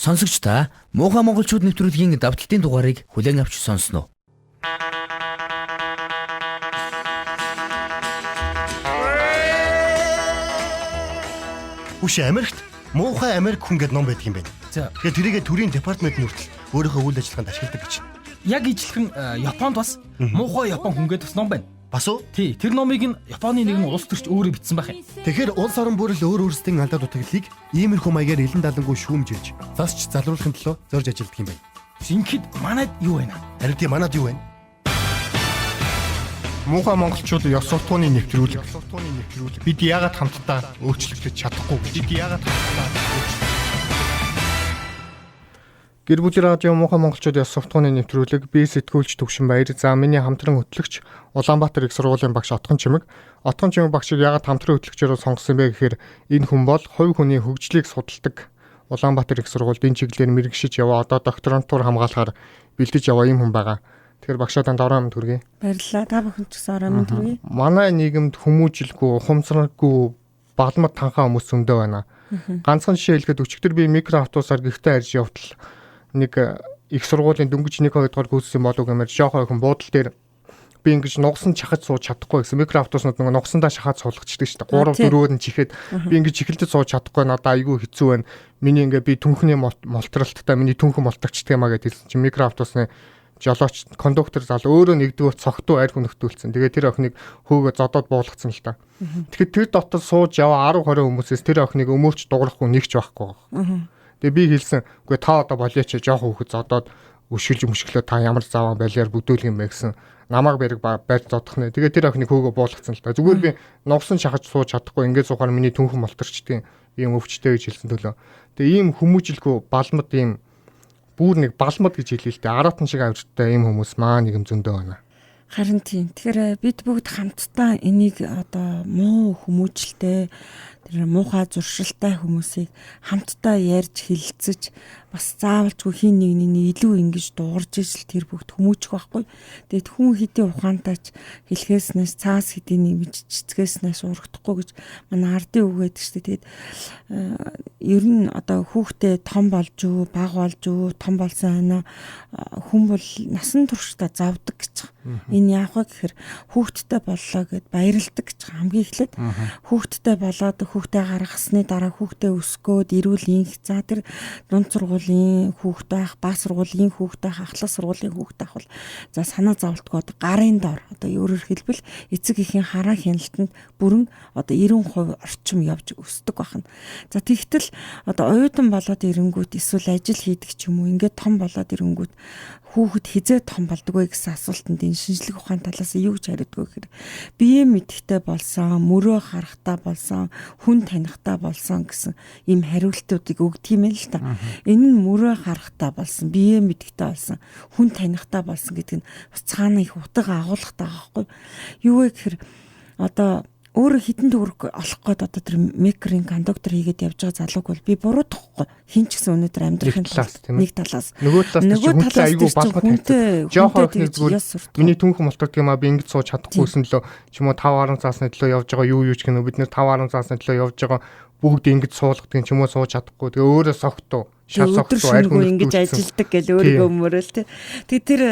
Сонсогч та муухай монголчууд нэвтрүүлгийн давталтын дугаарыг хүлээн авч сонсноо. Үгүй Америкт муухай Америк хүн гэдэг ном байдаг юм байна. Тэгэхээр тэрийгэ төрийн департамент нүртэл өөрийнхөө үйл ажиллагаанд ашигладаг гэж. Яг ижилхэн Японд бас муухай Япон хүн гэдэг бас ном байна. Бас уу? Тий, тэр номыг нь Японы нэгэн улс төрч өөрө бичсэн байх юм. Тэгэхээр улс орон бүрэл өөр өөрсдийн алдаа дутагдлыг иймэрхүү маягаар илэн далангуй шүүмжилж, засч залруулахын төлөө зорж ажилладаг юм байна. Шинэхэд манайд юу байна? Харин тийм манад юу байна? Муухай монголчууд ёс суртахууны нэвтрүүлэг. Бид яагаад хамтдаа өөрчлөгдөж чадахгүй гэж. Гэр бүлийн радио Муухай монголчууд ёс суртахууны нэвтрүүлэг би сэтгүүлч Төвшин Баяр. За миний хамтран хөтлөгч Улаанбаатар их сургуулийн багш Отгон Чимэг. Отгон Чимэг багшийг яагаад хамтран хөтлөгчөөр сонгосон бэ гэхээр энэ хүн бол хувь хүний хөгжлийг судалдаг Улаанбаатар их сургуульд энэ чиглэлээр мэргэшиж яваа одоо докторантур хамгаалахаар бэлдэж яваа юм хүн байгаа. Тэгэхээр багшааданд ороо амт хүргэе. Баярлалаа. Та бүхэнд ч гэсэн ороо амт хүргэе. Манай нийгэмд хүмүүжилгүй, ухамсаргүй, балмад танхаа хүмүүс зөндөө байна. Ганцхан жишээ хэлэхэд өчигдөр би микроавтобусаар гэртээ харж явтал нэг их сургуулийн дөнгөж 1-2 дугаар курсын болов гэмээр жоохон охин буудал дээр би ингэж нугсан чахаж сууж чадахгүй гэсэн. Микроавтобуснууд нэг нугсандаа шахаад суулгачдаг шүү дээ. 3-4-өөд нь чихээд би ингэж чихэлдэж сууж чадахгүй надаа айгүй хэцүү байна. Миний ингээ би түнхний молтралттай миний түнхэн молтогчдаг юмаа гэж хэлсэн чинь микроавтобусны жолооч кондуктор зал өөрөө нэгдүгээр цогтуу арх өнөхтүүлсэн. Тэгээ тэр охиныг хөөгөө зодоод буулгацсан л та. Тэгэхээр тэр дотор сууж яваа 10-20 хүмүүсээс тэр охиныг өмөрч дуурахгүй нэгч байхгүй байгаа. Тэгээ би хэлсэн үгүй та одоо болооч жоохон хөхөд зодоод өшгөлж мөшглөө та ямар заваа байлаар бүдүүлэх юм бэ гэсэн намайг бариг барьж зодох нэ. Тэгээ тэр охиныг хөөгөө буулгацсан л та. Зүгээр би нугсан шахаж сууж чадахгүй ингээд суухаар миний түнхэн молторчдیں۔ Ийм өвчтэй гэж хэлсэн төлөө. Тэгээ ийм хүмүүжилгүй балмад ийм бүр нэг балмад гэж хэлээ л дээ. 10 шиг авиртай ийм хүмүүс маа нэг юм зөндөө байна. Харин тийм. Тэгэхээр бид бүгд хамтдаа энийг одоо муу хүмүүжлтэй тэр муухай зуршилтай хүмүүсийг хамтдаа ярьж хэлэлцэж бас заавалчгүй хин нэгний илүү ингэж дуурж ижил тэр бүгд хүмүүжих байхгүй. Тэгээд хүн хэдийн ухаантайч хэлхээснээс цаас хэдийн нэмж цэцгээснээс урагдахгүй гэж манай ардын үг гэдэг шүү дээ. Тэгээд ер нь одоо хүүхдээ том болж юу, баг болж юу, том болсон байна. Хүн бол насан туршдаа завдаг гэж. Энэ яах вэ гэхээр хүүхдтэй боллоо гэд баярладаг гэж хамгийн эхлээд хүүхдтэй болоод хүүхдээ гаргасны дараа хүүхдээ өсгөөд эрүүл инх за тэр дунд сургуулийн хүүхдээ ах, бага сургуулийн хүүхдээ ах, ахлах сургуулийн хүүхдээ ах бол за санаа зовлтгоо одоо гарын дор одоо өөрөөр хэлбэл эцэг эхийн хараа хяналтанд бүрэн одоо 90% орчим явж өсдөг байна. За тэгтэл одоо оюутан болоод ирэнгүүт эсвэл ажил хийдэг ч юм уу ингээд том болоод ирэнгүүт хүүхэд хизээ том болдог вэ гэсэн асуултанд энэ шинжлэх ухааны талаас юу гэж хариудгүй гэхээр бие мэдэхтэй болсон, мөрөө харахтай болсон, хүн танихтай болсон гэсэн ийм хариултуудыг өгдөг юм л та. Энэ нь мөрөө харахтай болсон, бие мэдэхтэй болсон, хүн танихтай болсон гэдэг нь бас цаана их утга агуулгатай байгаа байхгүй. Юу вэ гэхээр одоо өөрөө хитэн төгрөг олох гээд одоо тэр микрийн кондуктор хийгээд явж байгаа залууг бол би буруудахгүй хин ч гэсэн өнөөдөр амьдрахын тулд нэг талаас нөгөө талаас айгүй балмад тавьдаг. Жоохоо их зүгээр миний түнхэн молторд юм а би ингэж сууж чадахгүйсэн лөө ч юм уу 5-10 цаасны төлөө явж байгаа юу ч гэнэ бид нэр 5-10 цаасны төлөө явж байгаа бүгд ингэж суулгадаг ч юм уу сууж чадахгүй. Тэгээ өөрөө согтуу шал согтуу айгүй ингэж ажилдаг гэж өөрийгөө өмөрөөл тэ. Тэгээ тэр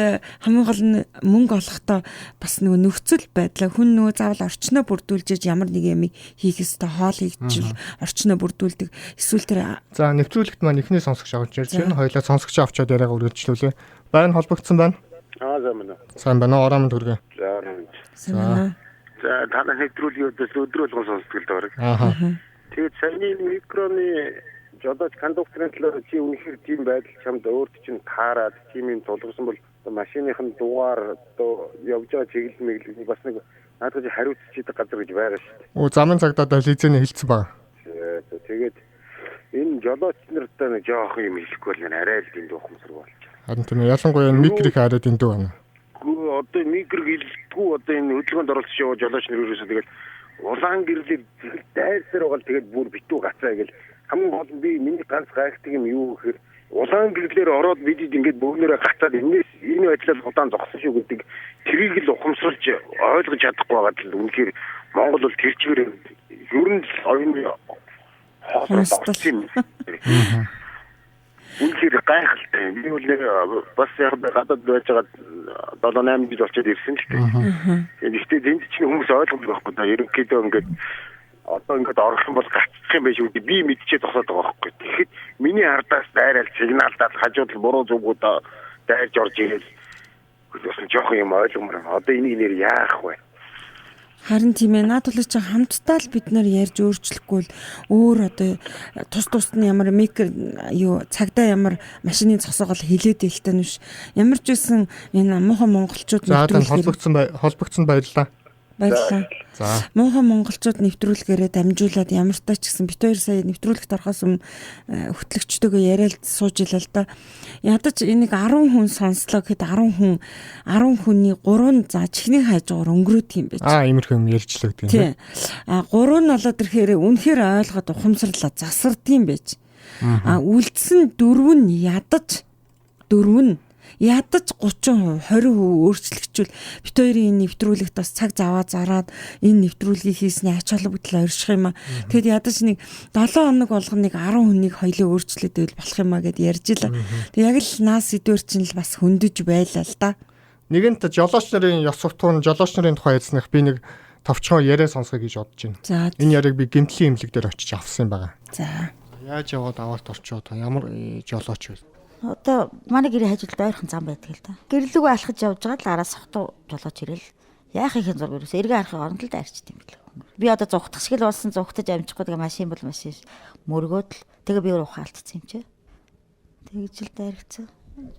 хамгийн гол нь мөнгө олохдоо бас нөгөө нөхцөл байдлаа хүн нөгөө заавал орчноо бүрдүүлж ямар нэг юм хийх ёстой хоол хийчихвэл орчноо бүрдүүлдэг. Эсвэл тэр за нэвтрүүлэгт маань ихний сонсогч авч ирж байна. Хоёлаа сонсогч авчаад яриага үргэлжлүүлээ. Байна холбогдсон байна. Сайн байна. Ороо амт хүргэе. За танай нэвтрүүлгээс өдрөөл гол сонсдог л байна. Тэгээд саяны микроны жолооч кондукторын төлөө чи үнэхээр тийм байдал чамд өөрт чинь таарад тийм юм тулгарсан бол машиныхын дугаар одоо явж байгаа чиглэл мэглэг бас нэг наадах хариуцж идэх газар гэж байгаа шүү дээ. Оо замын цагдаа лицензээ хэлсэн баг. Тэгээд энэ жолооч нартай нэг жоохон юм хэлэхгүй бол арай л дэнд ухамсар болж байна. Харин тийм ялангуяа микрийг хараад дэндүү байна. Гүү одоо микрыг хэлэхгүй одоо энэ хөдөлгөөнд оролцож яваа жолооч нар ерөөсөө тэгээд улаан гэрлийг дайсаар байгаа тэгээд бүр битүү гацаа гэл хамгийн гол нь би миний ганц гайхдаг юм юу гэхээр улаан гэрлээр ороод бидэд ингээд бөөнөрөө гацаад энэ байдлаар удаан зогсон шүү гэдэг тэрийг л ухамсарлж ойлгож чадахгүй байгаа л үнэхээр Монгол бол тэр чигээр ер нь оюуны хоолой тогтсон юм. үнэхээр гайхалтай. Би бол нэг бас яг гадаад байж байгаа 7-8 жил очоод ирсэн л дээ. Гэхдээ энд чинь хүмүүс ойлгомжтой байхгүй да. Ерөнхийдөө ингээд одоо ингээд орох юм бол гацчих юм байж үү. Би мэдчихээ зогсоод байгаа байхгүй. Тэгэхэд миний ардаас дайрал сигналдаад хажууд нь буруу зүгүүдээ дайрж орж ирээд бас жоох юм ойлгомоор. Одоо энийг нэр яах вэ? Харин тийм ээ, наад бол чи хамтдаа л бид нар ярьж өөрчлөхгүй л өөр одоо тус нь ямар цагдаа ямар машины цосоогоо хилээд ихтэй нүш. Ямар ч үсэн энэ муухай монголчууд холбогдсон баярлалаа. Баярлалаа. За. Муухай монголчууд нэвтрүүлгээрээ дамжуулаад ямар ч тач гэсэн бит 2 сая нэвтрүүлэгт орохоос өмнө хөтлөгчдөөгөө яриад сууж илаа л да. Ядаж энийг 10 хүн сонслоо гэхэд 10 хүний 3 за чихний хажуугаар өнгөрөөд юм байж. Иймэрхүү юм ярьжлаа гэдэг юм. Тийм. 3 нь болоод ирэхээр үнэхээр ойлгоод ухамсарлаа засардсан байж. Үлдсэн 4 нь ядаж 30%, 20% өөрчлөгчвөл бит 2-ын нэвтрүүлэгт бас цаг заваа зараад энэ нэвтрүүлгийг хийсний ач холбогдол орших юм аа. Тэгэд ядаж нэг 7 хоног болгоныг 10 хүнийг хоёлоо өөрчлөөд байвал болох юм аа гэд ярьж илаа. Тэг яг л наас сэдвэр чинь л бас хөндөж байлаа л да. Нэгэнт жолооч нарын ёс суртахуун жолооч нарын тухай ярьснах би нэг товчхон яриа сонсгоё гэж бодож байна. За. Энэ яриаг би гэмтлийн имлэг дээр очиж авсан юм байгаа. За. Яаж яваад аваад орчоод ямар жолооч вэ? Одоо манай гэрээ хажууд ойрхон зам байдаг л да. Гэрлүүгөө алхаж явж байгаа л араас сохтуу жолооч ирэл. Яах их зураг ерөөсөө эргэн арахын оронд л дайрчд юм бэл. Би одоо зугтах шиг л болсон зугтаж амжихгүй тэгээ машин бол машин мөргөөд л тэгээ би өөрөө ухаалтсан юм чи. Тэгж л дайрагцсан.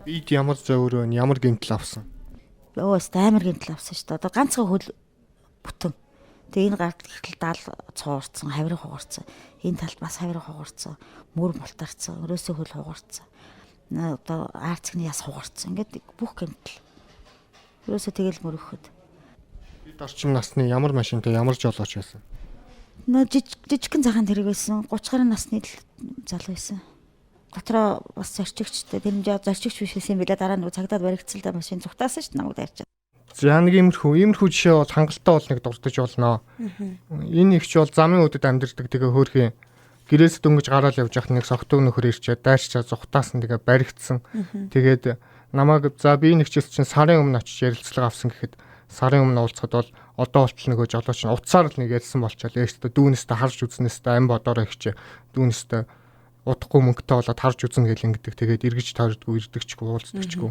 Бид ямар зөөрөө ямар гэмтэл авсан? Өөс амар гэмтэл авсан шүү дээ. Одоо ганцхан хөл бүтэн. Тэгээ энэ гарт ихтэл даал цуурцсан, хавирын хугарцсан. Энэ талд бас хавирын хугарцсан, мөр мултарцсан, өрөөсөө хөл хугарцсан. Одоо арцгны яс хугарцсан. Ингээд бүх гэмтэл. Ерөөсөө тэгэл мөрөхөд. Бид орчим насны ямар машинтай ямар жолооч байсан? Жижигхэн цагаан тэрэг байсан. 30 гаруй насны залуу байсан. Дотроо бас зорчигчтэй. Тэр нь зорчигч биш байсан билээ. Дараа нь цагдаад баригдсан л да машин зүгтаасан шүү дээ. Намайг дайрч. За нэг иймэрхүү жишээ бол хангалттай бол нэг дурдж болно. Энэ ихч бол замын өдөд амьдэрдэг тэгээ хөөрхийн гэрээс дөнгөж гараал явж явах нэг согтуу нөхөр ирчээ дайрчаа зүхтаасан тэгээ баригдсан. Тэгээд намайг за би нэг чис чинь сарын өмнө очиж ярилцлага авсан гэхэд сарын өмнө уулзахад бол одоо болтол нөгөө жолооч нь утсаар л нэг ярьсан болчоод ээжтэй дүүнэстээ харж үзнэстээ ам бодороо ихчээ дүүнэстээ удахгүй мөнгөтэй болоод харж үзэн гэл ингэдэг. Тэгээд эргэж тойрдгүй ирдэгчгүй уулздагчгүй.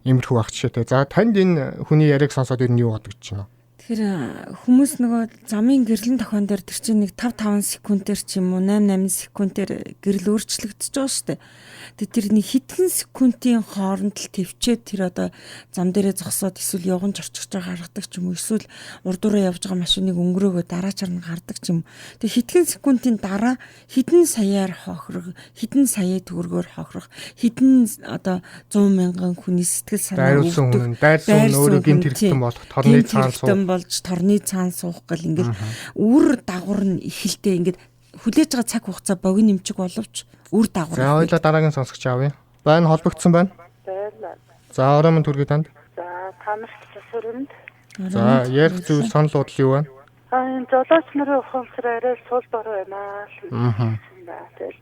Иймэрхүү ах жишээтэй. За танд энэ хүний яриаг сонсоод ер нь юу бодож байна? Тэгэхээр хүмүүс нөгөө замын гэрлэн тохион дээр тэр чинь нэг 5 секундээр ч юм уу 8 секундээр гэрэл өөрчлөгдөж байгаа шүү дээ. Тэгээд тэр нэг хэдхэн секундын хооронд л төвчээд тэр одоо зам дээрээ зогсоод эсвэл явган зорчигч гаргадаг ч юм уу эсвэл урдуураа явж байгаа машиныг өнгөрөөгөө дараачаар нь гардаг ч юм. Тэгээд хэдхэн секундын дараа хэдэн саяар хохирох, хэдэн сая төгрөгөөр хохирох, хэдэн одоо 100,000 хүний сэтгэл санаа өвдөх, дайрсан өөрөө гинт хэрэгтэн болох торны цаан суух болж торны цаан суух гэл ингээл үр дагавар нь ихэлтэй ингээд хүлээж байгаа цаг хугацаа богино нэмчиг боловч үр дагавар. За хоёлаа дараагийн сонсогч авъя. Байна холбогдсон байна. Байна. За орон төргий танд. За танарт засварнд. За ярих зүйл санал бодол юу байна? Энэ жолооч нарын ухамсар арай сул дор байна л. Тэгэл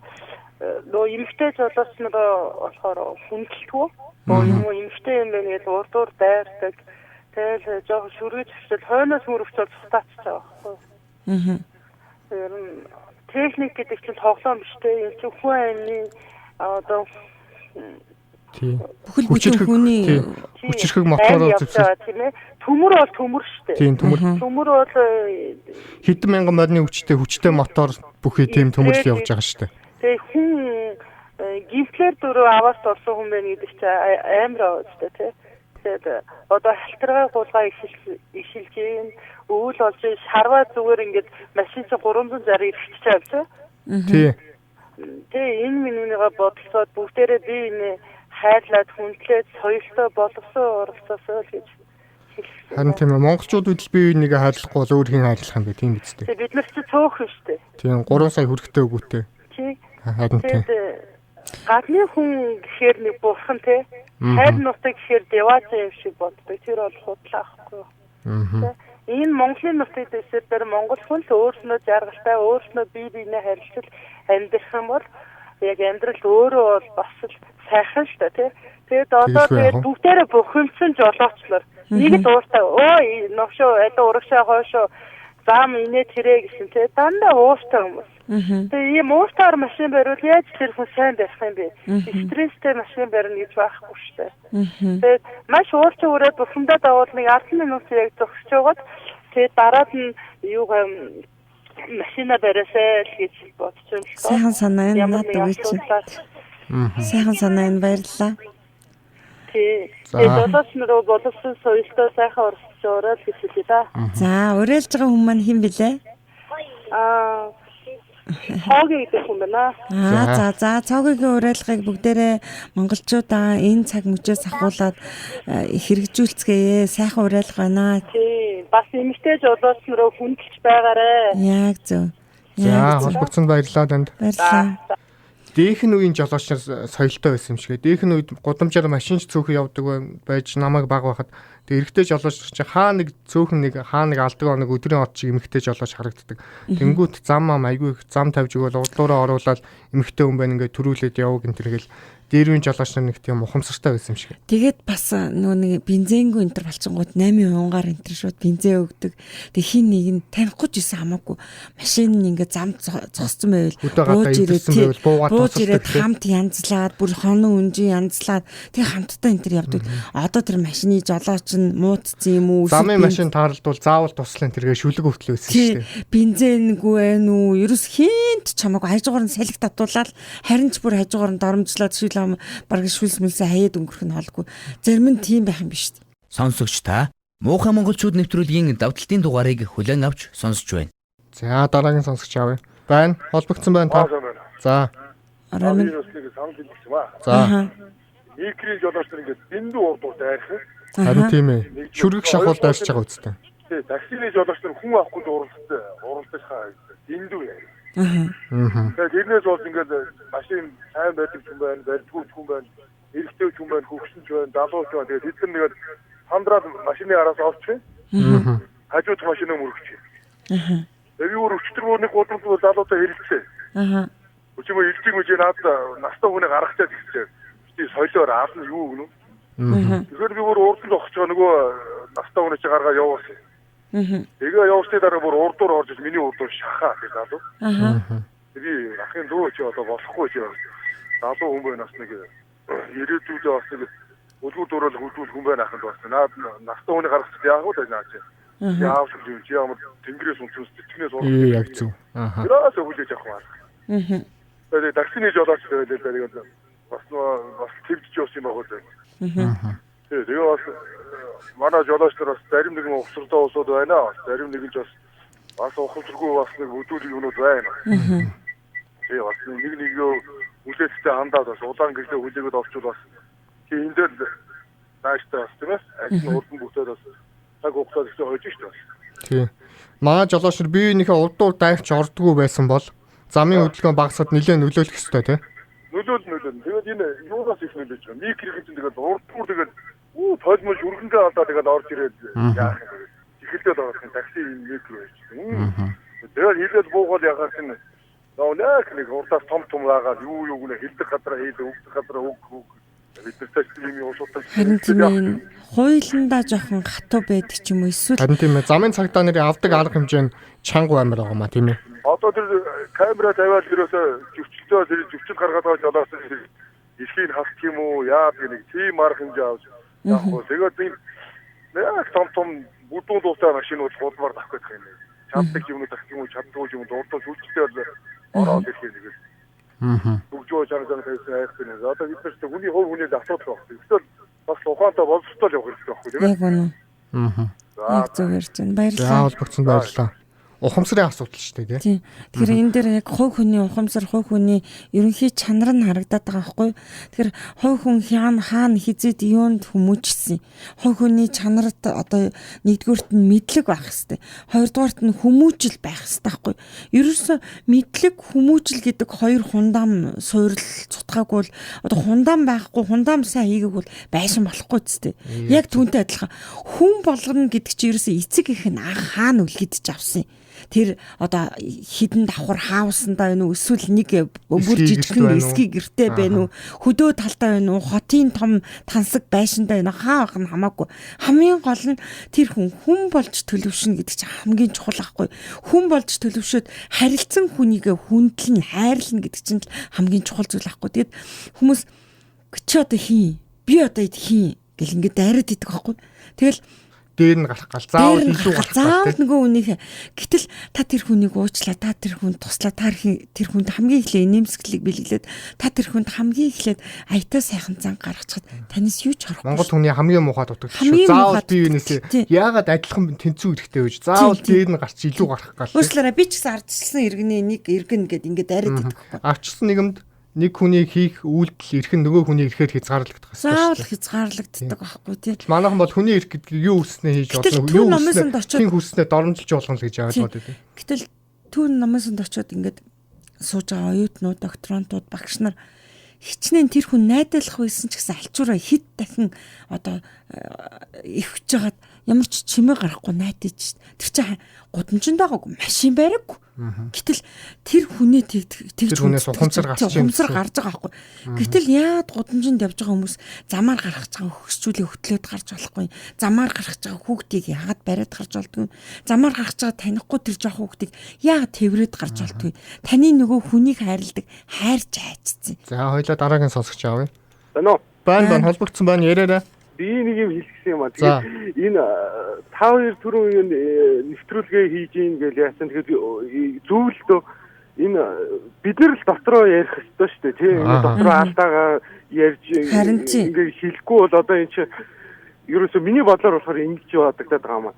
нөө эмгтэй жолооч нар болохоор хүндэлтгүү. Юм уу эмгтэй юм байна гэж урдуур дайрдаг. Тэгэл жоох шүргэж авчил хойноос мөрөвчөд цутаачих байгаа. Тэр техник гэдэг чинь тоглоом биш те. Энэ чинь хүн амны одоо бүхэл бүтэн хүний хүчрхэг мотороор зүгсээ тийм ээ. Төмөр бол төмөр шүү дээ. Тийм төмөр. Төмөр бол хэдэн мянган морины хүчтэй мотор бүхий тийм төмөрлөл явж байгаа шүү дээ. Тэгээ хүн гимплэр дөрөв аваад орсон хүн байна гэдэг чинь амар аваад те. Тэгээд одоо халтраа гуулгаа ишилж юм өвөл болж шарваа зүгээр ингээд машин чинь 360 ирчихэж байгаа юм. Тий. Тэгээ энэ минийгаа бодлоод бүгдээрээ би энэ хайрлаад хүндлээд соёлтой боловсон оролцоосоо л гэж хэлсэн. Харин тийм ээ монголчууд үл бие биенийгээ хайрлахгүй бол өөр хин хайрлах юм бэ тийм биз дээ. Тэгээ бид нар ч цөөхөн шүү дээ. Тийм 3 сая хүрэхтэй өгөөтэй. Тий. Харин тийм. Гадны хүн гэхээр нэг бурхан те. Хайр нутаг гэхээр деваца юм шиг боддог. Тэр бол худлаахгүй. Энэ Монголын нутагт эсээр Монгол хүн л өөрснөө жаргалтай, өөрснөө бие биенээ харилцал амьдрах юм бол яг амьдрал өөрөө бол бас л сайхан шүү дээ тий. Тэгээд одоо Тийшгүй яг. тэгээд бүгдээрээ бухимдсан жолоочлоор нэг л ууртай өө новшоо аль урагшаа хойшоо зам инээд хэрэг гэсэн тий. Дандаа ууртай хүмүүс. Тэгээ ийм ууртаар машин бариул яаж тэр хүн сайн байх юм бэ? Стресстэй машин барина гэж байхгүй шүү дээ. Тэгээд маш ууртай үрээд бухимдаад авал нэг 10 минут яг зогсож байгаад тэгээд дараад нь юу машина бариасаа л гэж бодож юм л тоо. Сайхан санаа энэ надад үгүй чи. Сайхан санаа энэ баярлалаа. Тэгээд жолоочноо боловсон соёлтой сайхан урсж ороод гэж хэлээ да. За, уриалж байгаа хүн маань хэн блэ? Хоогийн гэдэг хүн байна. За, цоогийн уриалгыг бүгдээрээ монголчуудаа энэ цаг мөчөөс ахуулаад хэрэгжүүлцгээе. Сайхан уриалга байна. Тий, бас эмэгтэй жолоочноо хүндэлж байгаарэ. Яг зөв. За холбогдсонд баярлалаа танд. Баярлалаа. Дээхэн үеийн жолооч нар соёлтой байсан юм шиг. Дээхэн үед гудамжаар машинч цөөхөн явдаг байж намайг баг байхад тэг эрэгтэй жолооч чи хаа нэг цөөхөн нэг хаа нэг алдаг оног өдрийн од чиг эмэгтэй жолооч харагддаг. Тэнгүүт зам айгүй их зам тавьж өгөөл урдлуураа оруулаад эмэгтэй хүн байна ингээд төрүүлээд яваг энэ тэргээл дээр үеийн жолооч нар нэг тийм ухамсартай байсан юм шиг. Тэгээд бас нөгөө нэг бензингүй энэ төр болцонгууд 8%-аар энэ төр шууд бензин өгдөг. Тэг хин нэг нь танихгүй ч байсан хамаагүй машин ингээд зам зогссон байвал бууж ирээд хамт янзлаад бүр хонон үнжин янзлаад тэг хамтдаа энэ төр явдаг. Одоо тэр машины жолооч нь муутцсан юм уу? Замын машин таарлдвал заавал туслан тэргээ шүлэг өвтлөө байсан шүү дээ. Бензингүй байна уу? Ерөөс хинт чамаагүй хажуугаар нь салхи татуулаад харин ч бүр хажуугаар нь доромжлоод бараг шүлсмэлсээ хаяад өнгөрөх нь холгүй. Зарим нь тийм байх юм биш үү? Сонсогч та Муухай монголчууд нэвтрүүлгийн давталтын дугаарыг хүлээн авч сонсож байна. За дараагийн сонсогч авъя. Байна. Холбогдсон байна та. За. Арамын За. Микрийн жолооч нар ингээд дэндүү урдуур дайрах. Харин тийм ээ. Шүрэг шахуул дайрч байгаа үстэй. Тэгээ таксины жолооч нар хүн авахгүй уралдаж хаа дэндүү яа. Тэгээд тэрнээс бол ингээд машин сайн байдаг хүн байна, барьдгүй хүн байна, эрэгтэй хүн байна, хөвгсөн ч байна, залууч байна. Тэгээд тэд нар нэгээд хандраад машины араас овчих. Хажууд машинаа мөрөгч. Тэгээд юу өчтөр нэг гудамж залуутай хэрэлцээ. Өчигөө илжиг мүжээ наад настай хүнийг гаргачаад ихсээ. Би соёлоор аавн юу гэнэ? Тэгэхээр би бүр урд нь зогсож байгаа нөгөө настай хүнийг чи гаргаа явуулсан. Тэгээ явуулсны дараа бүр урдуур орж миний урдуур шахаа гэж залуу. Би ахын дөө чи одоо болохгүй чи залуу хүн байна бас нэг ирээдүйдээ бас нэг үлгүүд дөрөөл хөлдүүл хүн байна ахын бас наад настай хүнийг гаргахад яах вэ наа чи. Яав шүү чи ямар тэнгэрээс үнцэс тэтгэнээс урд. Яг зөв. Гэрээс хүлээж авах байна. Тэгээд таксины жолооч тэгээд бас твдж явсан юм байна. Тэгээ бас манай жолооч нар бас зарим нэгэн ухсартай уусууд байна. Зарим нэг нь бас ухамсаргүй бас нэг өдөрийн юмнууд байна. Тэгээ бас нэг юу үлээдтэй хандаад бас улаан гэрлээ хүлээгээд овчвол бас энэ дээр нааштай бас тийм ээ. Ажил урдан бүтээд бас цаг хугацаад ихтэй хойж шүү дээ. Тий. Манай жолооч нар биеийнхээ урдуур дайрч ордгоо байсан бол замын хөдөлгөөн багасаад нэлээд нөлөөлөх ёстой тий. Нөлөөлнө. Тэгээд энэ юунаас их нөлөөлж байгаа. Микрийн чинь тэгээд урдуур тэгээд толмож өргөнгөө алдаа тэгээд орж ирээд яах юм бэ? Эхэлдэл байгаа такси микро байж. Тэгээд хилээд буугаад ягаад чинь нэг урдаас том байгаад юу гэнэ хилдэг гадраа хийдэг өгдөг гадраа өг бидэртэй юм уусуулдаг. Харин тийм хуулиндаа жоохон хатуу байдаг ч юм уу эсвэл харин тийм ээ замын цагдаа нарын авдаг арга хэмжээ нь чанга баймар байгаа маа тийм ээ. Одоо тэр камера тавиад ерөөсө зөвчлөлтөө тэр зөвчл гаргаад байгаа жолооч эсхийн хасчих юм уу яа нэг тийм арга хэмжээ авч яг гоо тэгээд тийм нэг том бүдүүн дуустай машинууд гудмаар авах гэдэг юм. Чаддаг юмнууд авах юм уу чаддгүй юм дурдсан сүлжтэй ороод ирэх нэг. Бүгжөө чанарсан байсан айхсан. Одоо бид нар хүний хувь хүнээс асуудал байна. Эсвэл бас ухаантай боловсрол явах хэрэгтэй байхгүй тийм ээ. яг үнэ. Яг зөв ярьж байна. Баярлалаа. За холбогдсон баярлалаа. Ухамсарын асуудал шүү дээ тий. Тэгэхээр энэ дээр яг хувь хүний ухамсар, хувь хүний ерөнхий чанар нь харагдаад байгаа байхгүй. Тэгэхээр хувь хүн хаана хизээд юунд хүмүүжсэн. Хувь хүний чанарт одоо нэгдүгüүрт нь мэдлэг байх хэрэгтэй. Хоёрдугаарт нь хүмүүжил байх хэрэгтэй байхгүй. Ерөөсө мэдлэг, хүмүүжил гэдэг хоёр хундаам суурил цутгаагүй бол одоо хундаам байхгүй, хундаам сайн хийгээгүй бол байшин болохгүй зү. Яг түүнтэй адилхан хүн болгоно гэдэг чинь ерөөсө эцэг их нь хаана үлгэдэж авсан. тэр одоо хідэн давхар хаусандаа байна уу эсвэл нэг бүр жижигхэн эсгий гэртэй байна уу хөдөө талдаа байна уу хотын том тансаг байшиндаа байна хаа байх нь хамаагүй хамгийн гол нь тэр хүн болж төлөвшнө гэдэг чинь хамгийн чухал ахгүй хүн болж төлөвшөд харилцан хүнийг хүндлэн хайрлна гэдэг чинь хамгийн чухал зүйл ахгүй тэгэд хүмүүс чи одоо хийн би одоо хийн гэл ингээд дайраад идэх байхгүй тэгэл дээр нь гарах гал заавал илүү гарах заавал нөгөө хүнийг гэтэл та тэр хүнийг уучлаа та тэр хүнд туслаа та тэр хүнд хамгийн ихлэ нэмсгэлийг бэлгэлээд та тэр хүнд хамгийн ихлээд аятаа сайхан зан гаргачихад танаас юу ч харахгүй Монгол хүний хамгийн муухай дутагдал шүү заавал би юунээсээ яагаад адилхан тэнцүү хэрэгтэй байж заавал дээр нь гарч илүү гарах гал уучлаарай би ч гэсэн ардчилсан иргэний нэг иргэн гэд ингээд дайраад идэх байхгүй авчсан нэгэмд нэг хүний хийх үйлдэл эрхэн нөгөө хүний ирэхээр хязгаарлагдах гэсэн шүү. Заавал хязгаарлагддаг байхгүй тийм. Манайхан бол хүний ирэх гэдгийг юу хүснээ хийж болно юу хүснээ хүснээ доромжилж болгоно гэж ойлгоод байдаг. Гэтэл түүн намасанд очиод ингээд сууж байгаа оюутнууд, докторантууд, багш нар хичнээн тэр хүн найдалах байсан ч гэсэн альчуураа хит дахин одоо ивч жагаад ямар ч чимээ гарахгүй найдаж тэр чинь гудамжинд байгаагүй машин бариггүй. Гэтэл тэр хүнээ тэгж хүнээс ухамсар гарч байгаа байхгүй. Гэтэл яад гудамжинд явж байгаа хүмүүс замаар гаргаж байгаа хөгсчүүлээ хөтлөөд гарч болохгүй. Замаар гаргаж байгаа хүүхдийг яагаад бариад гарч болдгүй. Замаар гаргаж байгаа танихгүй тэр жоох хүүхдийг яагаад тэврээд гарч болдгүй. Таны нөгөө хүнийг хайрладаг хайрч хайцсан. За хоёлаа дараагийн сонсогч аавь. Байна уу? Байна холбогдсон байна яриараа. Би нэг юм хэлчихсэн юм аа. Тэгээд энэ 5-2 түрүү нэвтрүүлгээ хийж ийн гэж яасан. Тэгээд зөвлөлтөө энэ бид нар л дотроо ярих хэрэгтэй шүү дээ. Тийм энэ дотроо алдаагаа ярьж ингээд хэлэхгүй бол одоо энэ чинь ерөөсөө миний бодлоор болохоор ингэж бодогдоод байгаа юм аа.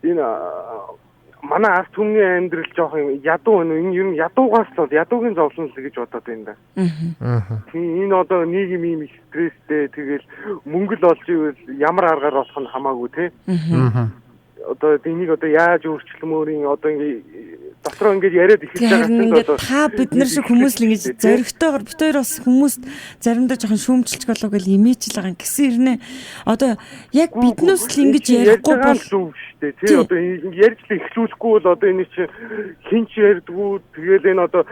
Энэ манай ард түмний амьдрал жоох юм ядуу байна. Энэ ер нь ядуугаас л ядуугийн зовлон л гэж бодоод байна да. Энэ одоо нийгэм ийм стресстэй тэгэл мөнгө л олж ивэл ямар аргаар болох нь хамаагүй те. Одоо энийг одоо яаж өөрчлөмөрийн одоо ингээ дотроо ингээд яриад эхэлж байгаа чинь одоо та бид нар шиг хүмүүс л ингэж зоригтойгоор бид хоёр бас хүмүүст заримдаа жоохон шүүмжилж болов гэж имижл байгаа юм гэсэн ирнэ. Одоо яг биднээс л ингэж ярихгүй бол шүү дээ тий одоо ярьж л эхлүүлэхгүй бол одоо энэ чинь хинч ярьдгүү тэгэл энэ одоо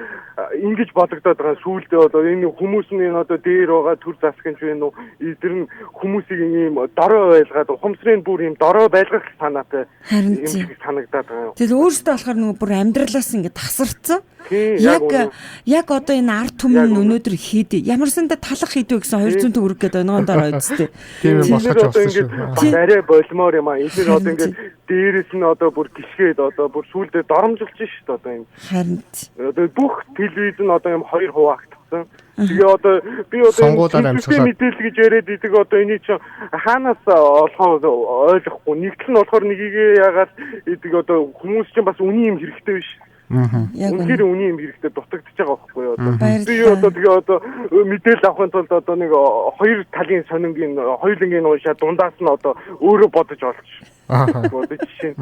ингэж бодогдоод байгаа сүүлдээ одоо энэ хүмүүс нь энэ одоо дээр байгаа төр засгч байна уу эдгээр нь хүмүүсийг ийм дорой байлгаад ухамсрын бүр ийм дорой байлгах санаатай харин санагдаад байгаа. Тэгэл өөртөө болохоор нөгөө бүр амьдралаас ингэ тасарцсан. Яг одоо энэ ард түмэн өнөөдөр хийдэ. Ямарсандаа талах хийдвэ гэсэн 200 төгрөг гэдэг оноогоор ойдстэй. Тийм болохож байна шүү. Арай болмоор юм аа. Энэ одоо ингээд дээрээс нь одоо бүр гიშгээд одоо бүр сүулдэ доромжилж шít одоо энэ. Харин одоо бүх телевиз нь одоо юм 2 хуваагдсан. Тэгээ одоо би одоо мэдээлэл гэж яриад идэг одоо энийг чи хаанаас олохоо ойлгохгүй. Нэгтэл нь болохоор нэгийг яагаад идэг одоо хүмүүс чинь бас үний юм хэрэгтэй биш. Үнээр үний юм хэрэгтэй дутагдж байгаа байхгүй юу одоо. Би одоо тэгээ одоо мэдээлэл авахын тулд одоо нэг 2 талын сонингийн хоёулангийн уушаа дундаас нь одоо өөрөө бодож олж. Одоо жишээ.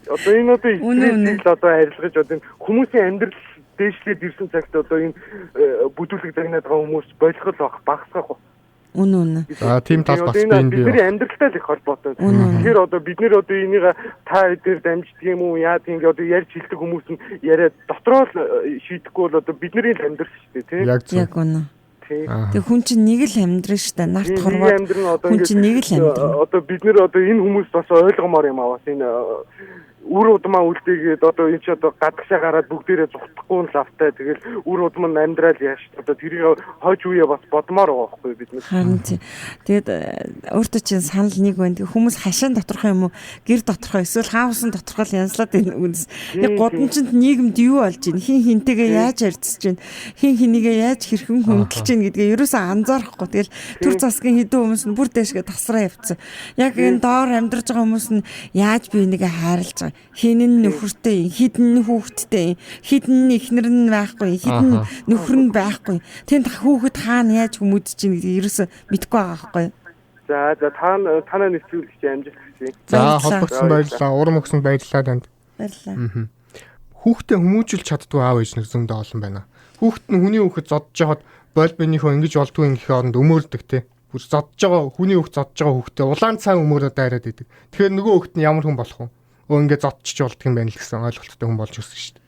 Одоо энэ одоо ихэнх одоо арилгаж одоо хүмүүсийн амьдрал дээшлээд ирсэн цагт одоо энэ бүдүүлэг загнаад байгаа хүмүүс болгол багсгах. Үнэн. Тийм тал бас байна би. Бидний амьдралтай л их холбоотой. Тэгэхээр одоо бид нэр одоо энийг та дээр дамждаг юм уу яа тийм одоо ярьж хэлдэг хүмүүс нь яриад дотроо л шийдэхгүй бол одоо бидний л амьдрал шүү дээ тийм. Яг үнэн. Тэг хүн чинь нэг л амьдрын шүү дээ. Нарт хорвоод хүн чинь нэг л амьдрын. Одоо бид нэр одоо энэ хүмүүс бас ойлгомоор юм аа бас энэ үр удмаа үлдээгээд одоо энэ ч одоо гадагшаа гараад бүгдээрээ зүхтахгүй нь лавтай тэгэл үр удам нь амьдрал яаш одоо тэрийг хойж үе бас бодмоор байгаа байхгүй бид нар. Харин тэгээд өөртөө чинь санал нэг байна. Хүмүүс хашаан доторх юм уу гэр доторх эсвэл хаасан доторх л янзлаад байна үнэс. Яг годамжинд нийгэмд юу болж байна? Хин хинтэйгээ яаж харьцаж байна? Хин хинийгээ яаж хэрхэн хөндлөж байна гэдгээ ерөөсөө анзаарахгүй. Тэгэл төр засгийн хэдэн хүмүүс нь бүр дэшгээ тасраа явцсан. Яг энэ доор амьдарч байгаа хүмүүс нь яаж би энийгээ хайрлаж байгаа хинэн нөхөртэй хідэн хүүхэдтэй хідэн эхнэр нь байхгүй хідэн нөхөр нь байхгүй тэнд хүүхэд хаана яаж хүмүүдэж чинь гэдэг ерөөсө мэдэхгүй байгаа байхгүй. За танаа нэвтрүүлэгч амжилт хүсье. За холбогдсон баярлалаа. Урам өгсөнд баярлалаа танд. Баярлалаа. Хүүхдээ хүмүүжүүлж чаддгүй аав ээж нар зөндөө олон байна. Хүүхэд нь хүний хүүхэд зодж жахад болбинийхөө ингэж болдгүй гэх оронд өмөөрдөг те. Бүр зодж байгаа хүний хүүхэд зодж байгаа хүүхдээ улаан цай өмөөрөө дайраад идэг. Тэгэхээр нөгөө хүүхэд нь ямар хүн болох вэ? ингээд зодчих болдго юм байна л гэсэн ойлголттой хүн болж өссөн шүү дээ.